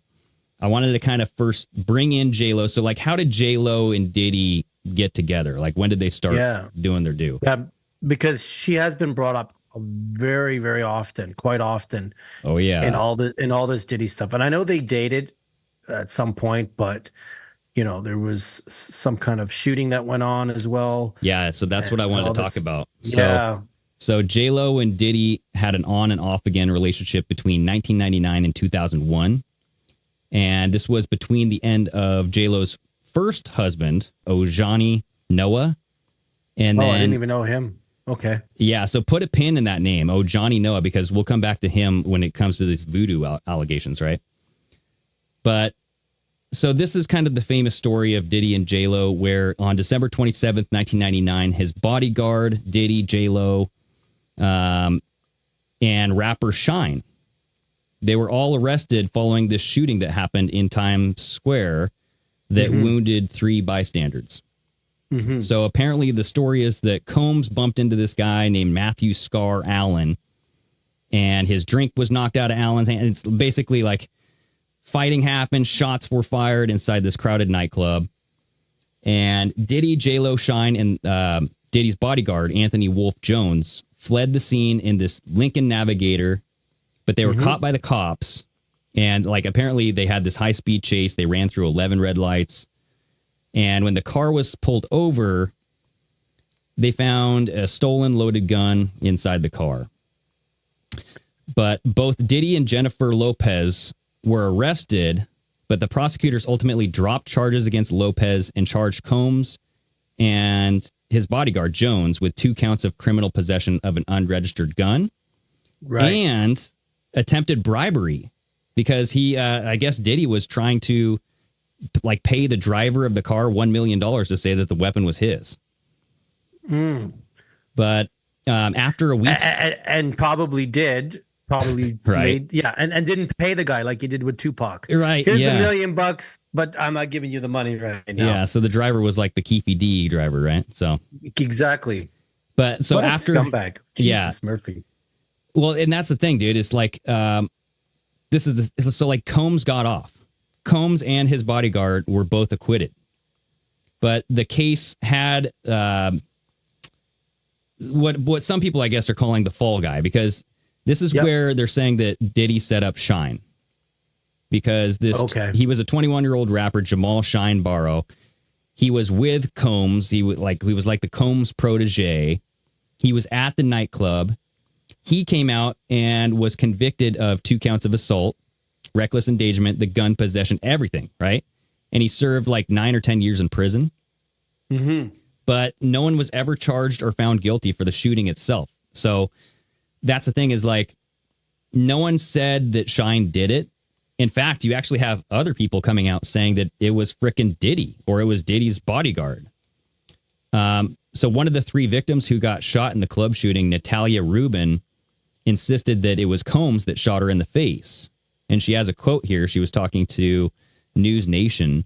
I wanted to kind of first bring in J-Lo. So, like, how did J-Lo and Diddy get together? Like, when did they start doing their due? Yeah, because she has been brought up very, very often, quite often. Oh, yeah. In all this Diddy stuff. And I know they dated at some point, but, there was some kind of shooting that went on as well. Yeah, so that's what I wanted to talk about. Yeah. So J-Lo and Diddy had an on and off again relationship between 1999 and 2001. And this was between the end of J-Lo's first husband, Ojani Noa. And then, I didn't even know him. Okay. Yeah, so put a pin in that name, Ojani Noa, because we'll come back to him when it comes to these voodoo allegations, right? But so this is kind of the famous story of Diddy and J-Lo, where on December 27th, 1999, his bodyguard, Diddy, J-Lo, and rapper Shine, they were all arrested following this shooting that happened in Times Square that wounded 3 bystanders. So apparently the story is that Combs bumped into this guy named Matthew Scar Allen, and his drink was knocked out of Allen's hand. It's basically like fighting happened, shots were fired inside this crowded nightclub. And Diddy, J-Lo, Shine, and Diddy's bodyguard, Anthony Wolf Jones, fled the scene in this Lincoln Navigator, but they were caught by the cops. And like apparently they had this high-speed chase. They ran through 11 red lights. And when the car was pulled over, they found a stolen loaded gun inside the car. But both Diddy and Jennifer Lopez were arrested, but the prosecutors ultimately dropped charges against Lopez and charged Combs and his bodyguard, Jones, with 2 counts of criminal possession of an unregistered gun and attempted bribery because he, I guess Diddy was trying to like pay the driver of the car $1 million to say that the weapon was his. But after a week, and probably made, and didn't pay the guy like he did with Tupac. Right. Here's the $1 million, but I'm not giving you the money right now. Yeah. So the driver was like the Keefe D driver, right? So exactly. But so what after a scumbag, Jesus Murphy. Well, and that's the thing, dude. It's like so like Combs got off. Combs and his bodyguard were both acquitted. But the case had what some people, I guess, are calling the fall guy, because this is where they're saying that Diddy set up Shine. Because he was a 21-year-old rapper, Jamal Shine Barrow. He was with Combs. He was like the Combs protege. He was at the nightclub. He came out and was convicted of 2 counts of assault, reckless endangerment, the gun possession, everything, right? And he served like 9 or 10 years in prison. But no one was ever charged or found guilty for the shooting itself. So that's the thing, is like, no one said that Shine did it. In fact, you actually have other people coming out saying that it was frickin' Diddy, or it was Diddy's bodyguard. So one of the 3 victims who got shot in the club shooting, Natalia Rubin, insisted that it was Combs that shot her in the face. And she has a quote here. She was talking to News Nation.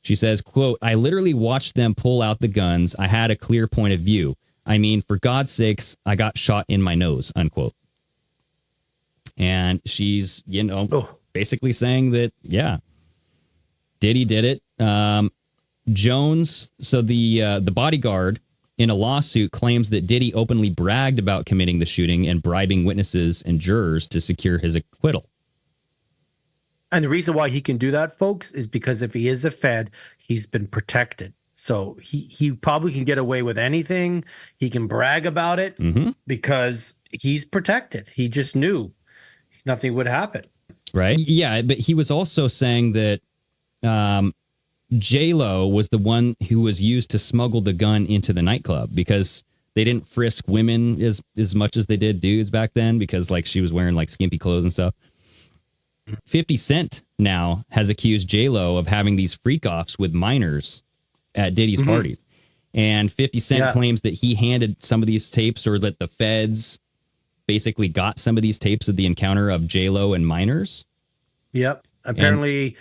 She says, quote, "I literally watched them pull out the guns. I had a clear point of view. I mean, for God's sakes, I got shot in my nose," unquote. And she's, basically saying that, Diddy did it. Jones, so the bodyguard, in a lawsuit, claims that Diddy openly bragged about committing the shooting and bribing witnesses and jurors to secure his acquittal. And the reason why he can do that, folks, is because if he is a Fed, he's been protected. So he probably can get away with anything. He can brag about it because he's protected. He just knew nothing would happen. Right. Yeah. But he was also saying that J-Lo was the one who was used to smuggle the gun into the nightclub, because they didn't frisk women as much as they did dudes back then, because like she was wearing like skimpy clothes and stuff. 50 Cent now has accused J-Lo of having these freak-offs with minors at Diddy's parties. And 50 Cent claims that he handed some of these tapes, or that the feds basically got some of these tapes of the encounter of J-Lo and minors. Yep. Apparently,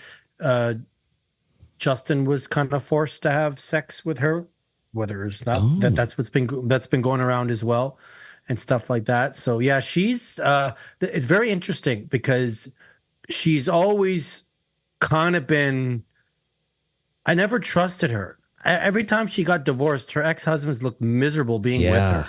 Justin was kind of forced to have sex with her, whether it's not that's been going around as well, and stuff like that. So yeah, she's it's very interesting because she's always kind of been. I never trusted her. Every time she got divorced, her ex-husbands looked miserable being with her,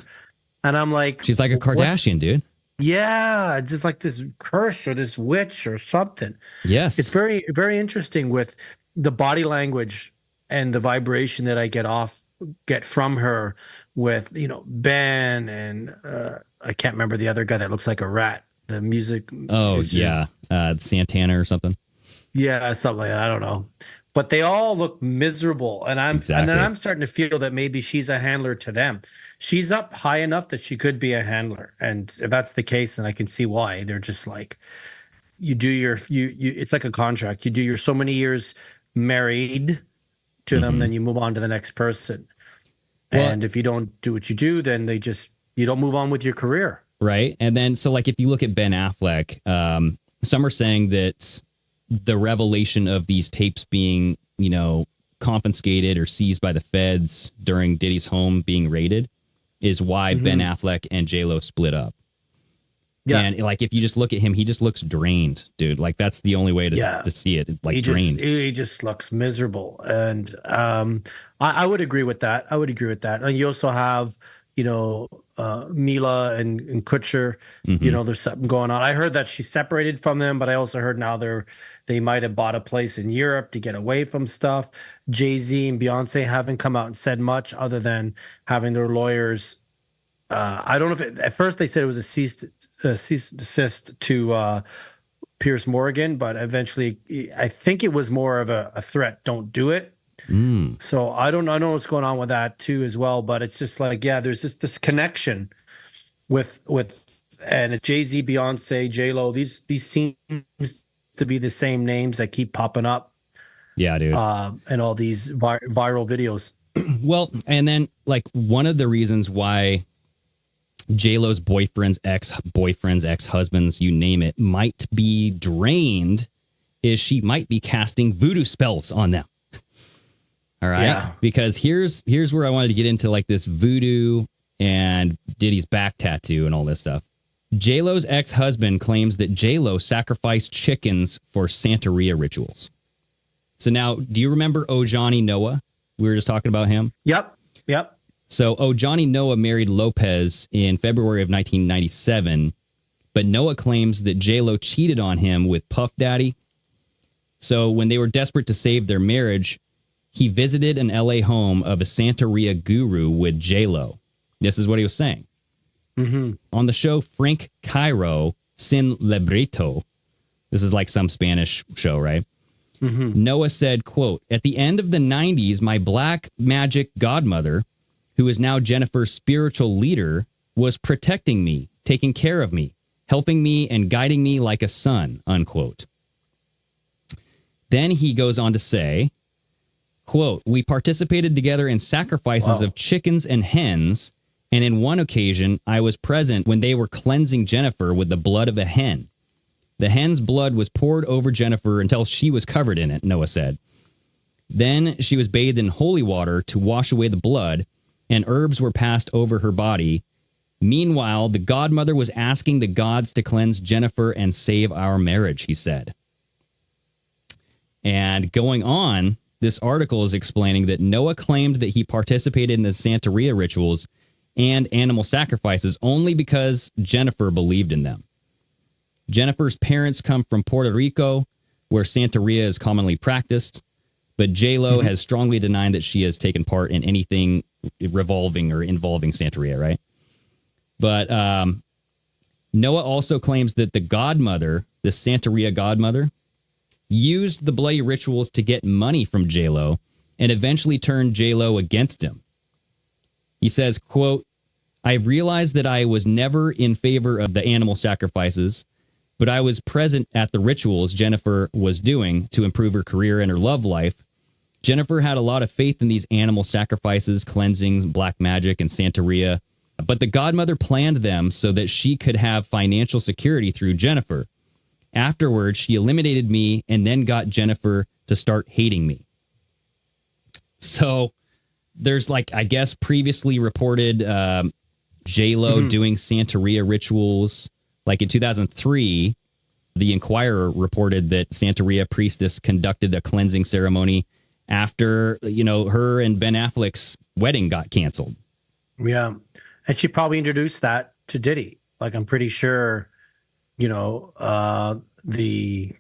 and I'm like, she's like a Kardashian, dude. Yeah, it's just like this curse or this witch or something. Yes, it's very, very interesting with the body language and the vibration that I get from her with, Ben and I can't remember the other guy that looks like a rat. The music. Oh yeah, Santana or something. Yeah, something like that. I don't know, but they all look miserable, and and then I'm starting to feel that maybe she's a handler to them. She's up high enough that she could be a handler, and if that's the case, then I can see why they're just like, you do your it's like a contract. You do your so many years married to them, then you move on to the next person. And if you don't do what you do, then you don't move on with your career. Right. And then, so like, if you look at Ben Affleck, some are saying that the revelation of these tapes being, confiscated or seized by the feds during Diddy's home being raided is why Ben Affleck and J-Lo split up. Yeah. And like, if you just look at him, he just looks drained, dude. Like, that's the only way to see it. Like, drained. He just looks miserable. And I would agree with that. And you also have, Mila and Kutcher, there's something going on. I heard that she's separated from them, but I also heard now they might have bought a place in Europe to get away from stuff. Jay-Z and Beyonce haven't come out and said much other than having their lawyers. I don't know if at first they said it was a cease and desist to Pierce Morgan, but eventually I think it was more of a threat. Don't do it. So I don't know what's going on with that too as well, but it's just like, there's just this connection with and it's Jay-Z, Beyonce, J-Lo. These seems to be the same names that keep popping up. Yeah, dude. And all these viral videos. Well, and then like one of the reasons why J-Lo's boyfriends, ex-husbands, you name it, might be drained is she might be casting voodoo spells on them. All right. Yeah. Because here's where I wanted to get into like this voodoo and Diddy's back tattoo and all this stuff. J-Lo's ex-husband claims that J-Lo sacrificed chickens for Santaria rituals. So now, do you remember Ojani Noa? We were just talking about him. Yep. So Ojani Noa married Lopez in February of 1997, but Noa claims that J-Lo cheated on him with Puff Daddy. So when they were desperate to save their marriage, he visited an LA home of a Santaria guru with J-Lo. This is what he was saying. On the show Frank Cairo Sin Libreto, this is like some Spanish show, right? Noah said, quote, "At the end of the 90s, my black magic godmother, who is now Jennifer's spiritual leader, was protecting me, taking care of me, helping me and guiding me like a son," unquote. Then he goes on to say, quote, "We participated together in sacrifices of chickens and hens, and in one occasion, I was present when they were cleansing Jennifer with the blood of a hen. The hen's blood was poured over Jennifer until she was covered in it," Noah said. "Then she was bathed in holy water to wash away the blood, and herbs were passed over her body. Meanwhile, the godmother was asking the gods to cleanse Jennifer and save our marriage," he said. And going on, this article is explaining that Noah claimed that he participated in the Santeria rituals and animal sacrifices only because Jennifer believed in them. Jennifer's parents come from Puerto Rico, where Santeria is commonly practiced, but J-Lo has strongly denied that she has taken part in anything revolving or involving Santeria, right? But Noah also claims that the godmother, the Santeria godmother, used the bloody rituals to get money from J-Lo and eventually turned J-Lo against him. He says, quote, "I've realized that I was never in favor of the animal sacrifices, but I was present at the rituals Jennifer was doing to improve her career and her love life. Jennifer had a lot of faith in these animal sacrifices, cleansings, black magic, and Santeria, but the godmother planned them so that she could have financial security through Jennifer. Afterwards, she eliminated me and then got Jennifer to start hating me. So there's like, I guess, previously reported J-Lo doing Santaria rituals. Like in 2003, the Inquirer reported that Santaria priestess conducted a cleansing ceremony after, her and Ben Affleck's wedding got canceled. Yeah. And she probably introduced that to Diddy. Like, I'm pretty sure, the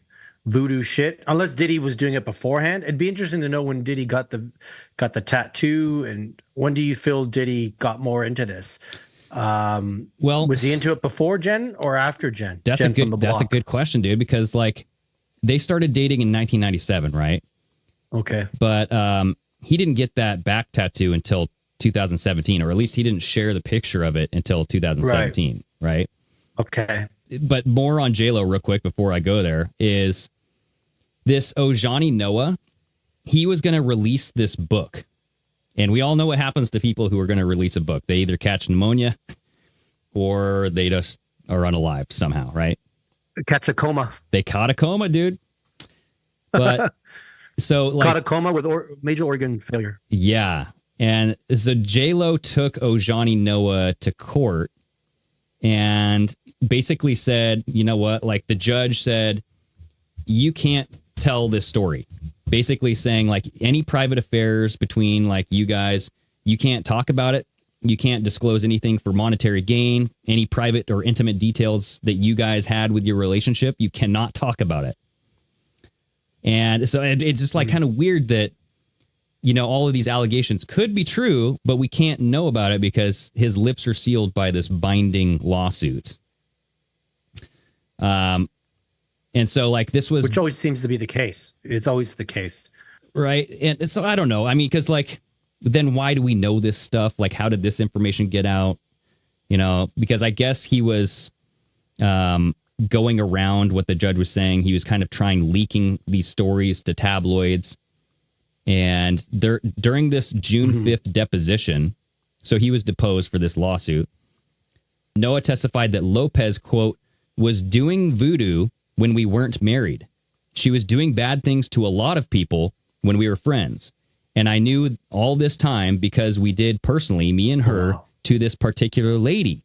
voodoo shit, unless Diddy was doing it beforehand. It'd be interesting to know when Diddy got the tattoo, and when do you feel Diddy got more into this? Was he into it before Jen or after Jen? That's Jen that's a good question, dude, because like they started dating in 1997, right? Okay. But he didn't get that back tattoo until 2017, or at least he didn't share the picture of it until 2017, right? Okay. But more on J-Lo real quick before I go there is this Ojani Noa. He was going to release this book. And we all know what happens to people who are going to release a book. They either catch pneumonia or they just are unalive somehow, right? Catch a coma. They caught a coma, dude. But so like caught a coma with major organ failure. Yeah. And so J-Lo took Ojani Noa to court and basically said, you know what? Like the judge said, you can't tell this story. Basically saying like any private affairs between like you guys, you can't talk about it. You can't disclose anything for monetary gain. Any private or intimate details that you guys had with your relationship, you cannot talk about it. And so it's just like kind of weird that, all of these allegations could be true, but we can't know about it because his lips are sealed by this binding lawsuit. And so like this was, which always seems to be the case. It's always the case. Right. And so I don't know. I mean, because like, then why do we know this stuff? Like, how did this information get out? Because I guess he was going around what the judge was saying. He was kind of leaking these stories to tabloids. And during this June 5th deposition, so he was deposed for this lawsuit, Noah testified that Lopez, quote, was doing voodoo when we weren't married. She was doing bad things to a lot of people when we were friends. And I knew all this time because we did personally, me and her, to this particular lady.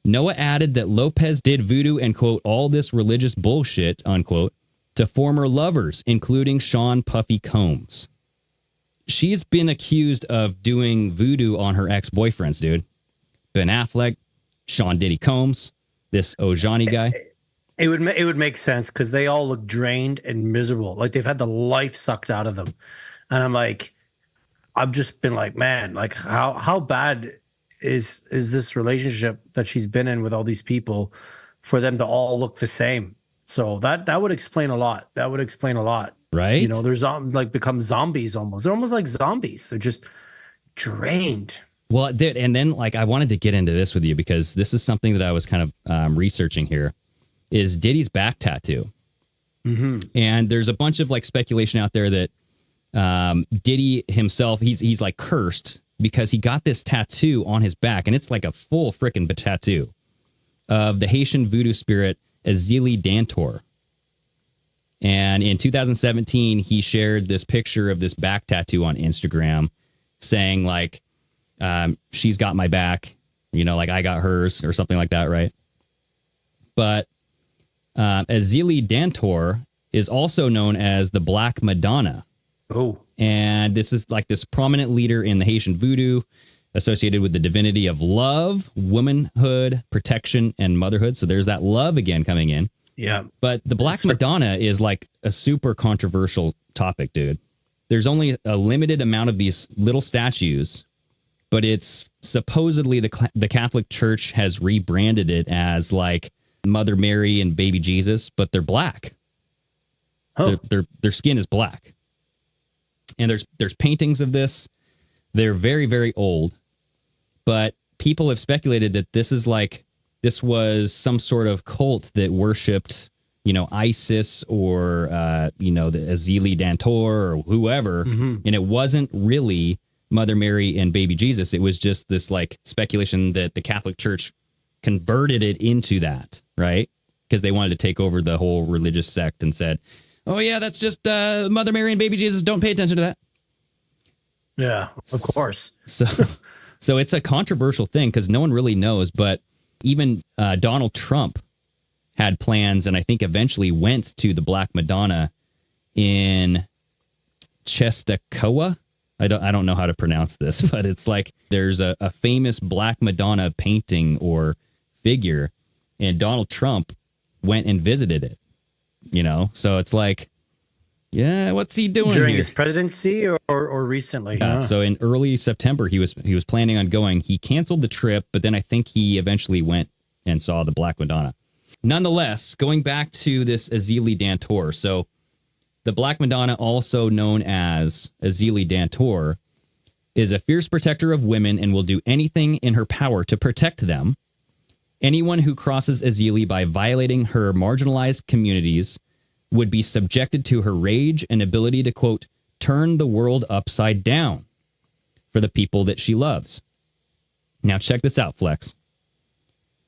Noah added that Lopez did voodoo and, quote, all this religious bullshit, unquote, to former lovers, including Sean Puffy Combs. She's been accused of doing voodoo on her ex-boyfriends, dude. Ben Affleck, Sean Diddy Combs, this Ojani guy. It would make sense because they all look drained and miserable. Like they've had the life sucked out of them. And I've just been like, man, like how bad is this relationship that she's been in with all these people for them to all look the same? So that would explain a lot. That would explain a lot. Right. They're become zombies almost. They're almost like zombies. They're just drained. Well, and then like I wanted to get into this with you because this is something that I was kind of researching here. Is Diddy's back tattoo. And there's a bunch of like speculation out there that Diddy himself, he's like cursed because he got this tattoo on his back, and it's like a full freaking tattoo of the Haitian voodoo spirit Ezili Dantor. And in 2017, he shared this picture of this back tattoo on Instagram saying like, she's got my back, like I got hers or something like that, right? But Ezili Dantor is also known as the Black Madonna. Oh. And this is like this prominent leader in the Haitian voodoo associated with the divinity of love, womanhood, protection, and motherhood. So there's that love again coming in. Yeah. But the Black Madonna is like a super controversial topic, dude. There's only a limited amount of these little statues, but it's supposedly the Catholic Church has rebranded it as like Mother Mary and baby Jesus, but they're black. Oh. Their skin is black. And there's paintings of this. They're very, very old. But people have speculated that this was some sort of cult that worshipped, ISIS or, the Ezili Dantor or whoever. And it wasn't really Mother Mary and baby Jesus. It was just this like speculation that the Catholic Church converted it into that, right? because they wanted to take over the whole religious sect and said, oh, yeah, that's just Mother Mary and baby Jesus. Don't pay attention to that. Yeah, of course. So it's a controversial thing because no one really knows. But even Donald Trump had plans and I think eventually went to the Black Madonna in Chestakoa. I don't know how to pronounce this, but it's like there's a famous Black Madonna painting or figure, and Donald Trump went and visited it, you know? So it's like, yeah, what's he doing during here? his presidency or recently? Yeah, huh? so in early September, he was planning on going. He canceled the trip, but then I think he eventually went and saw the Black Madonna. Nonetheless, going back to this Ezili Dantor, so the Black Madonna, also known as Ezili Dantor, is a fierce protector of women and will do anything in her power to protect them. Anyone who crosses Ezili by violating her marginalized communities would be subjected to her rage and ability to, quote, turn the world upside down for the people that she loves. Now, check this out, Flex.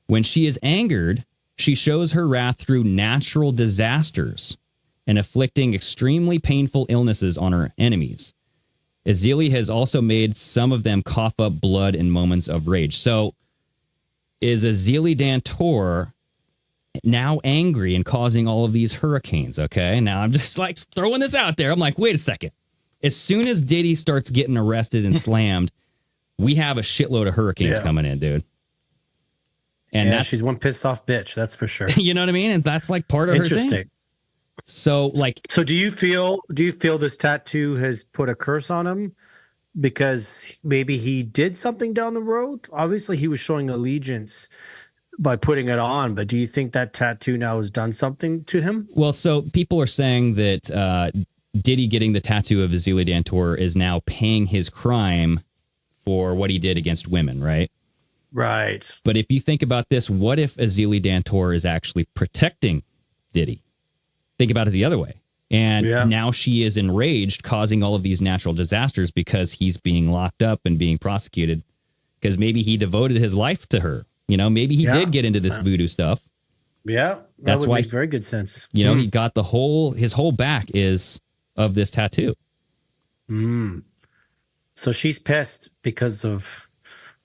When she is angered, she shows her wrath through natural disasters and afflicting extremely painful illnesses on her enemies. Ezili has also made some of them cough up blood in moments of rage. So is Ezili Dantor now angry and causing all of these hurricanes? Okay, now I'm just like throwing this out there. I'm like, wait a second. As soon as Diddy starts getting arrested and slammed, we have a shitload of hurricanes coming in, dude. And that's, she's one pissed off bitch, that's for sure. You know what I mean? And that's like part of her thing. Interesting. So do you feel this tattoo has put a curse on him because maybe he did something down the road? Obviously he was showing allegiance by putting it on, but do you think that tattoo now has done something to him? Well, so people are saying that Diddy getting the tattoo of Ezili Dantor is now paying his crime for what he did against women, right? Right. But if you think about this, what if Ezili Dantor is actually protecting Diddy? Think about it the other way. And now she is enraged, causing all of these natural disasters because he's being locked up and being prosecuted because maybe he devoted his life to her. You know, maybe he did get into this voodoo stuff. Yeah. That's would why make very good sense. You know, he got his whole back is of this tattoo. So she's pissed because of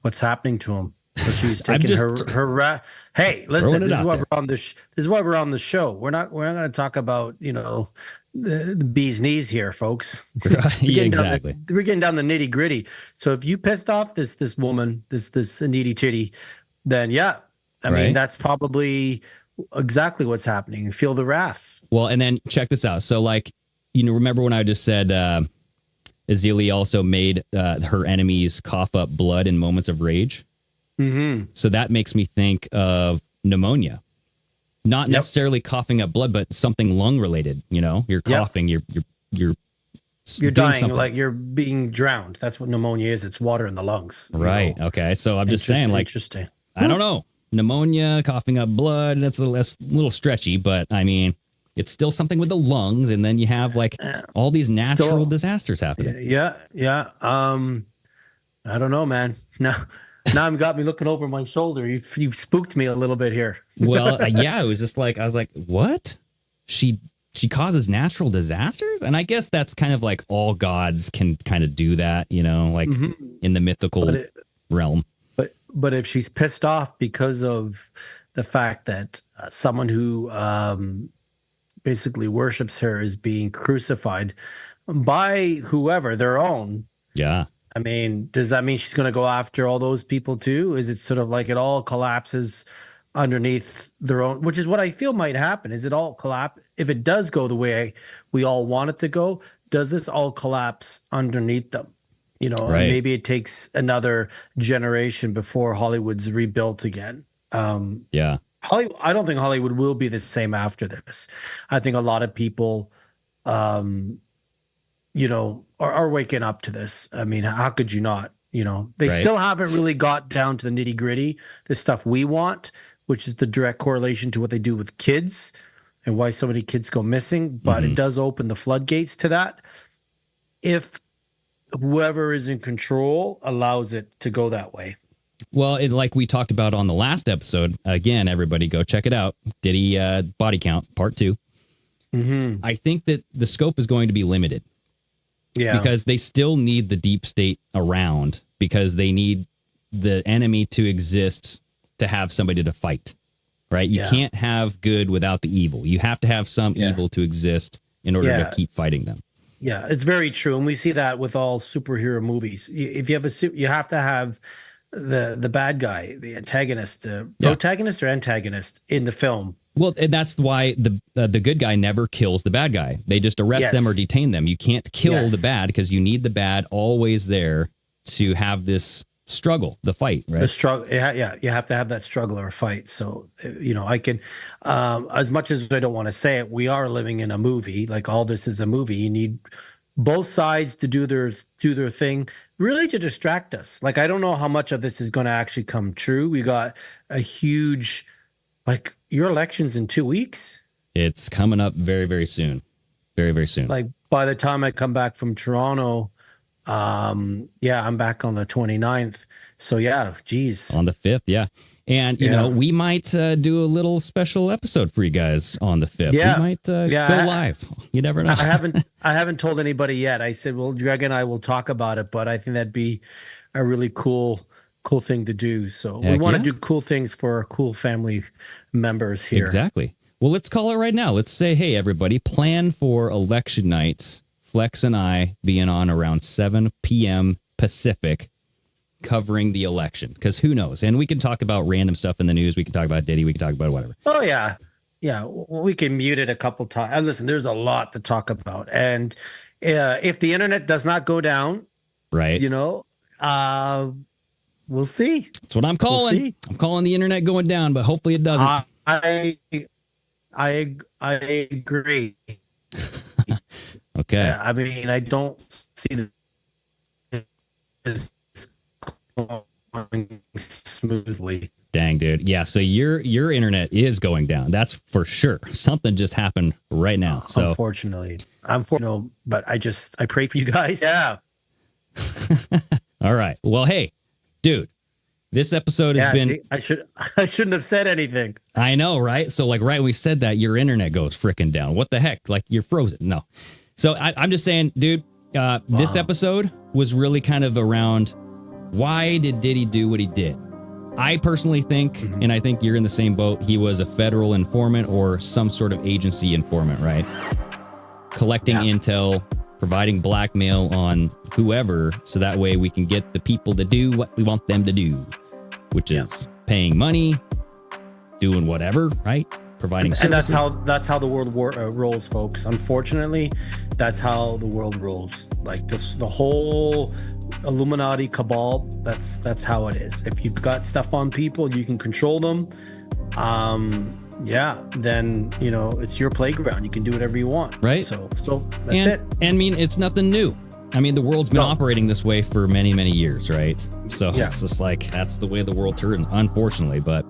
what's happening to him. So she's taking her hey, listen, this is why we're on this is why we're on the show. We're not going to talk about, you know, the bee's knees here, folks. Yeah, exactly. We're getting down the nitty gritty. So if you pissed off this woman, this needy titty, then I mean, that's probably exactly what's happening. Feel the wrath. Well, and then check this out. So like, you know, remember when I just said Ezili also made her enemies cough up blood in moments of rage? Mm-hmm. So that makes me think of pneumonia, not necessarily coughing up blood, but something lung related. You know, you're coughing, you're dying, something. like you're being drowned. That's what pneumonia is. It's water in the lungs. Right. know? Okay. So I'm just saying, like, interesting. I don't know, pneumonia, coughing up blood. That's a little stretchy, but I mean, it's still something with the lungs, and then you have like all these natural disasters happening. Yeah. I don't know, man. Now you got me looking over my shoulder. You've spooked me a little bit here. Well, it was just like, I was like, what? She causes natural disasters? And I guess that's kind of like all gods can kind of do that, you know, like in the mythical realm. But if she's pissed off because of the fact that someone who basically worships her is being crucified by whoever, their own. Yeah. I mean, does that mean she's going to go after all those people too? Is it sort of like it all collapses underneath their own, which is what I feel might happen. Is it all collapse? If it does go the way we all want it to go, does this all collapse underneath them? You know, right. Maybe it takes another generation before Hollywood's rebuilt again. Yeah. I don't think Hollywood will be the same after this. I think a lot of people, you know, are waking up to this. I mean, how could you not? You know, they still haven't really got down to the nitty gritty, the stuff we want, which is the direct correlation to what they do with kids and why so many kids go missing. But it does open the floodgates to that if whoever is in control allows it to go that way. Well, like we talked about on the last episode, again, everybody go check it out. Diddy Body Count, Part 2. Mm-hmm. I think that the scope is going to be limited. Yeah. Because they still need the deep state around, because they need the enemy to exist to have somebody to fight, right? You can't have good without the evil. You have to have some evil to exist in order to keep fighting them. Yeah, it's very true. And we see that with all superhero movies. If you have you have to have the bad guy, the antagonist, protagonist or antagonist in the film. Well, and that's why the good guy never kills the bad guy. They just arrest them or detain them. You can't kill the bad because you need the bad always there to have this struggle, the fight, right? The struggle, yeah. You have to have that struggle or fight. So, I can, as much as I don't want to say it, we are living in a movie. Like all this is a movie. You need both sides to do their thing, really to distract us. Like I don't know how much of this is going to actually come true. We got a huge. Like your election's in 2 weeks. It's coming up very, very soon. Very, very soon. Like by the time I come back from Toronto, I'm back on the 29th. So yeah, geez. On the 5th, yeah. And, you know, we might do a little special episode for you guys on the 5th. Yeah. We might go live. You never know. I haven't told anybody yet. I said, well, Greg and I will talk about it, but I think that'd be a really cool thing to do. So we want to do cool things for our cool family members here. Exactly. Well, let's call it right now. Let's say, hey, everybody, plan for election night. Flex and I being on around 7 p.m. Pacific covering the election, because who knows? And we can talk about random stuff in the news. We can talk about Diddy. We can talk about whatever. Oh, yeah. Yeah, we can mute it a couple times. And listen, there's a lot to talk about. And if the internet does not go down, right? We'll see. That's what I'm calling. We'll I'm calling the internet going down, but hopefully it doesn't. I agree. Okay. I mean, I don't see this going smoothly. Dang, dude. Yeah, so your internet is going down. That's for sure. Something just happened right now. So unfortunately, but I pray for you guys. Yeah. All right. Well, hey, dude, this episode has been. See, I shouldn't have said anything. I know, right? So, like, right when we said that, your internet goes freaking down. What the heck? Like, you're frozen. No. So, I'm just saying, dude, this episode was really kind of around why did Diddy do what he did? I personally think, and I think you're in the same boat, he was a federal informant or some sort of agency informant, right? Collecting intel, providing blackmail on whoever, so that way we can get the people to do what we want them to do, which is paying money, doing whatever, right? Providing services. And that's how the world rolls, folks. Unfortunately, that's how the world rolls. Like this, the whole Illuminati cabal. That's how it is. If you've got stuff on people, you can control them. Then it's your playground. You can do whatever you want. Right. So that's it. And I mean, it's nothing new. I mean, the world's been operating this way for many, many years, right? So it's just like that's the way the world turns, unfortunately. But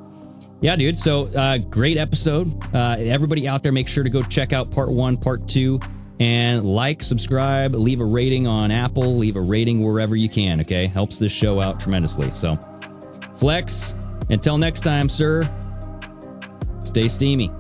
yeah, dude. So great episode. Everybody out there, make sure to go check out part 1, part 2, and subscribe, leave a rating on Apple, leave a rating wherever you can. Okay, helps this show out tremendously. So, Flex. Until next time, sir. Stay steamy.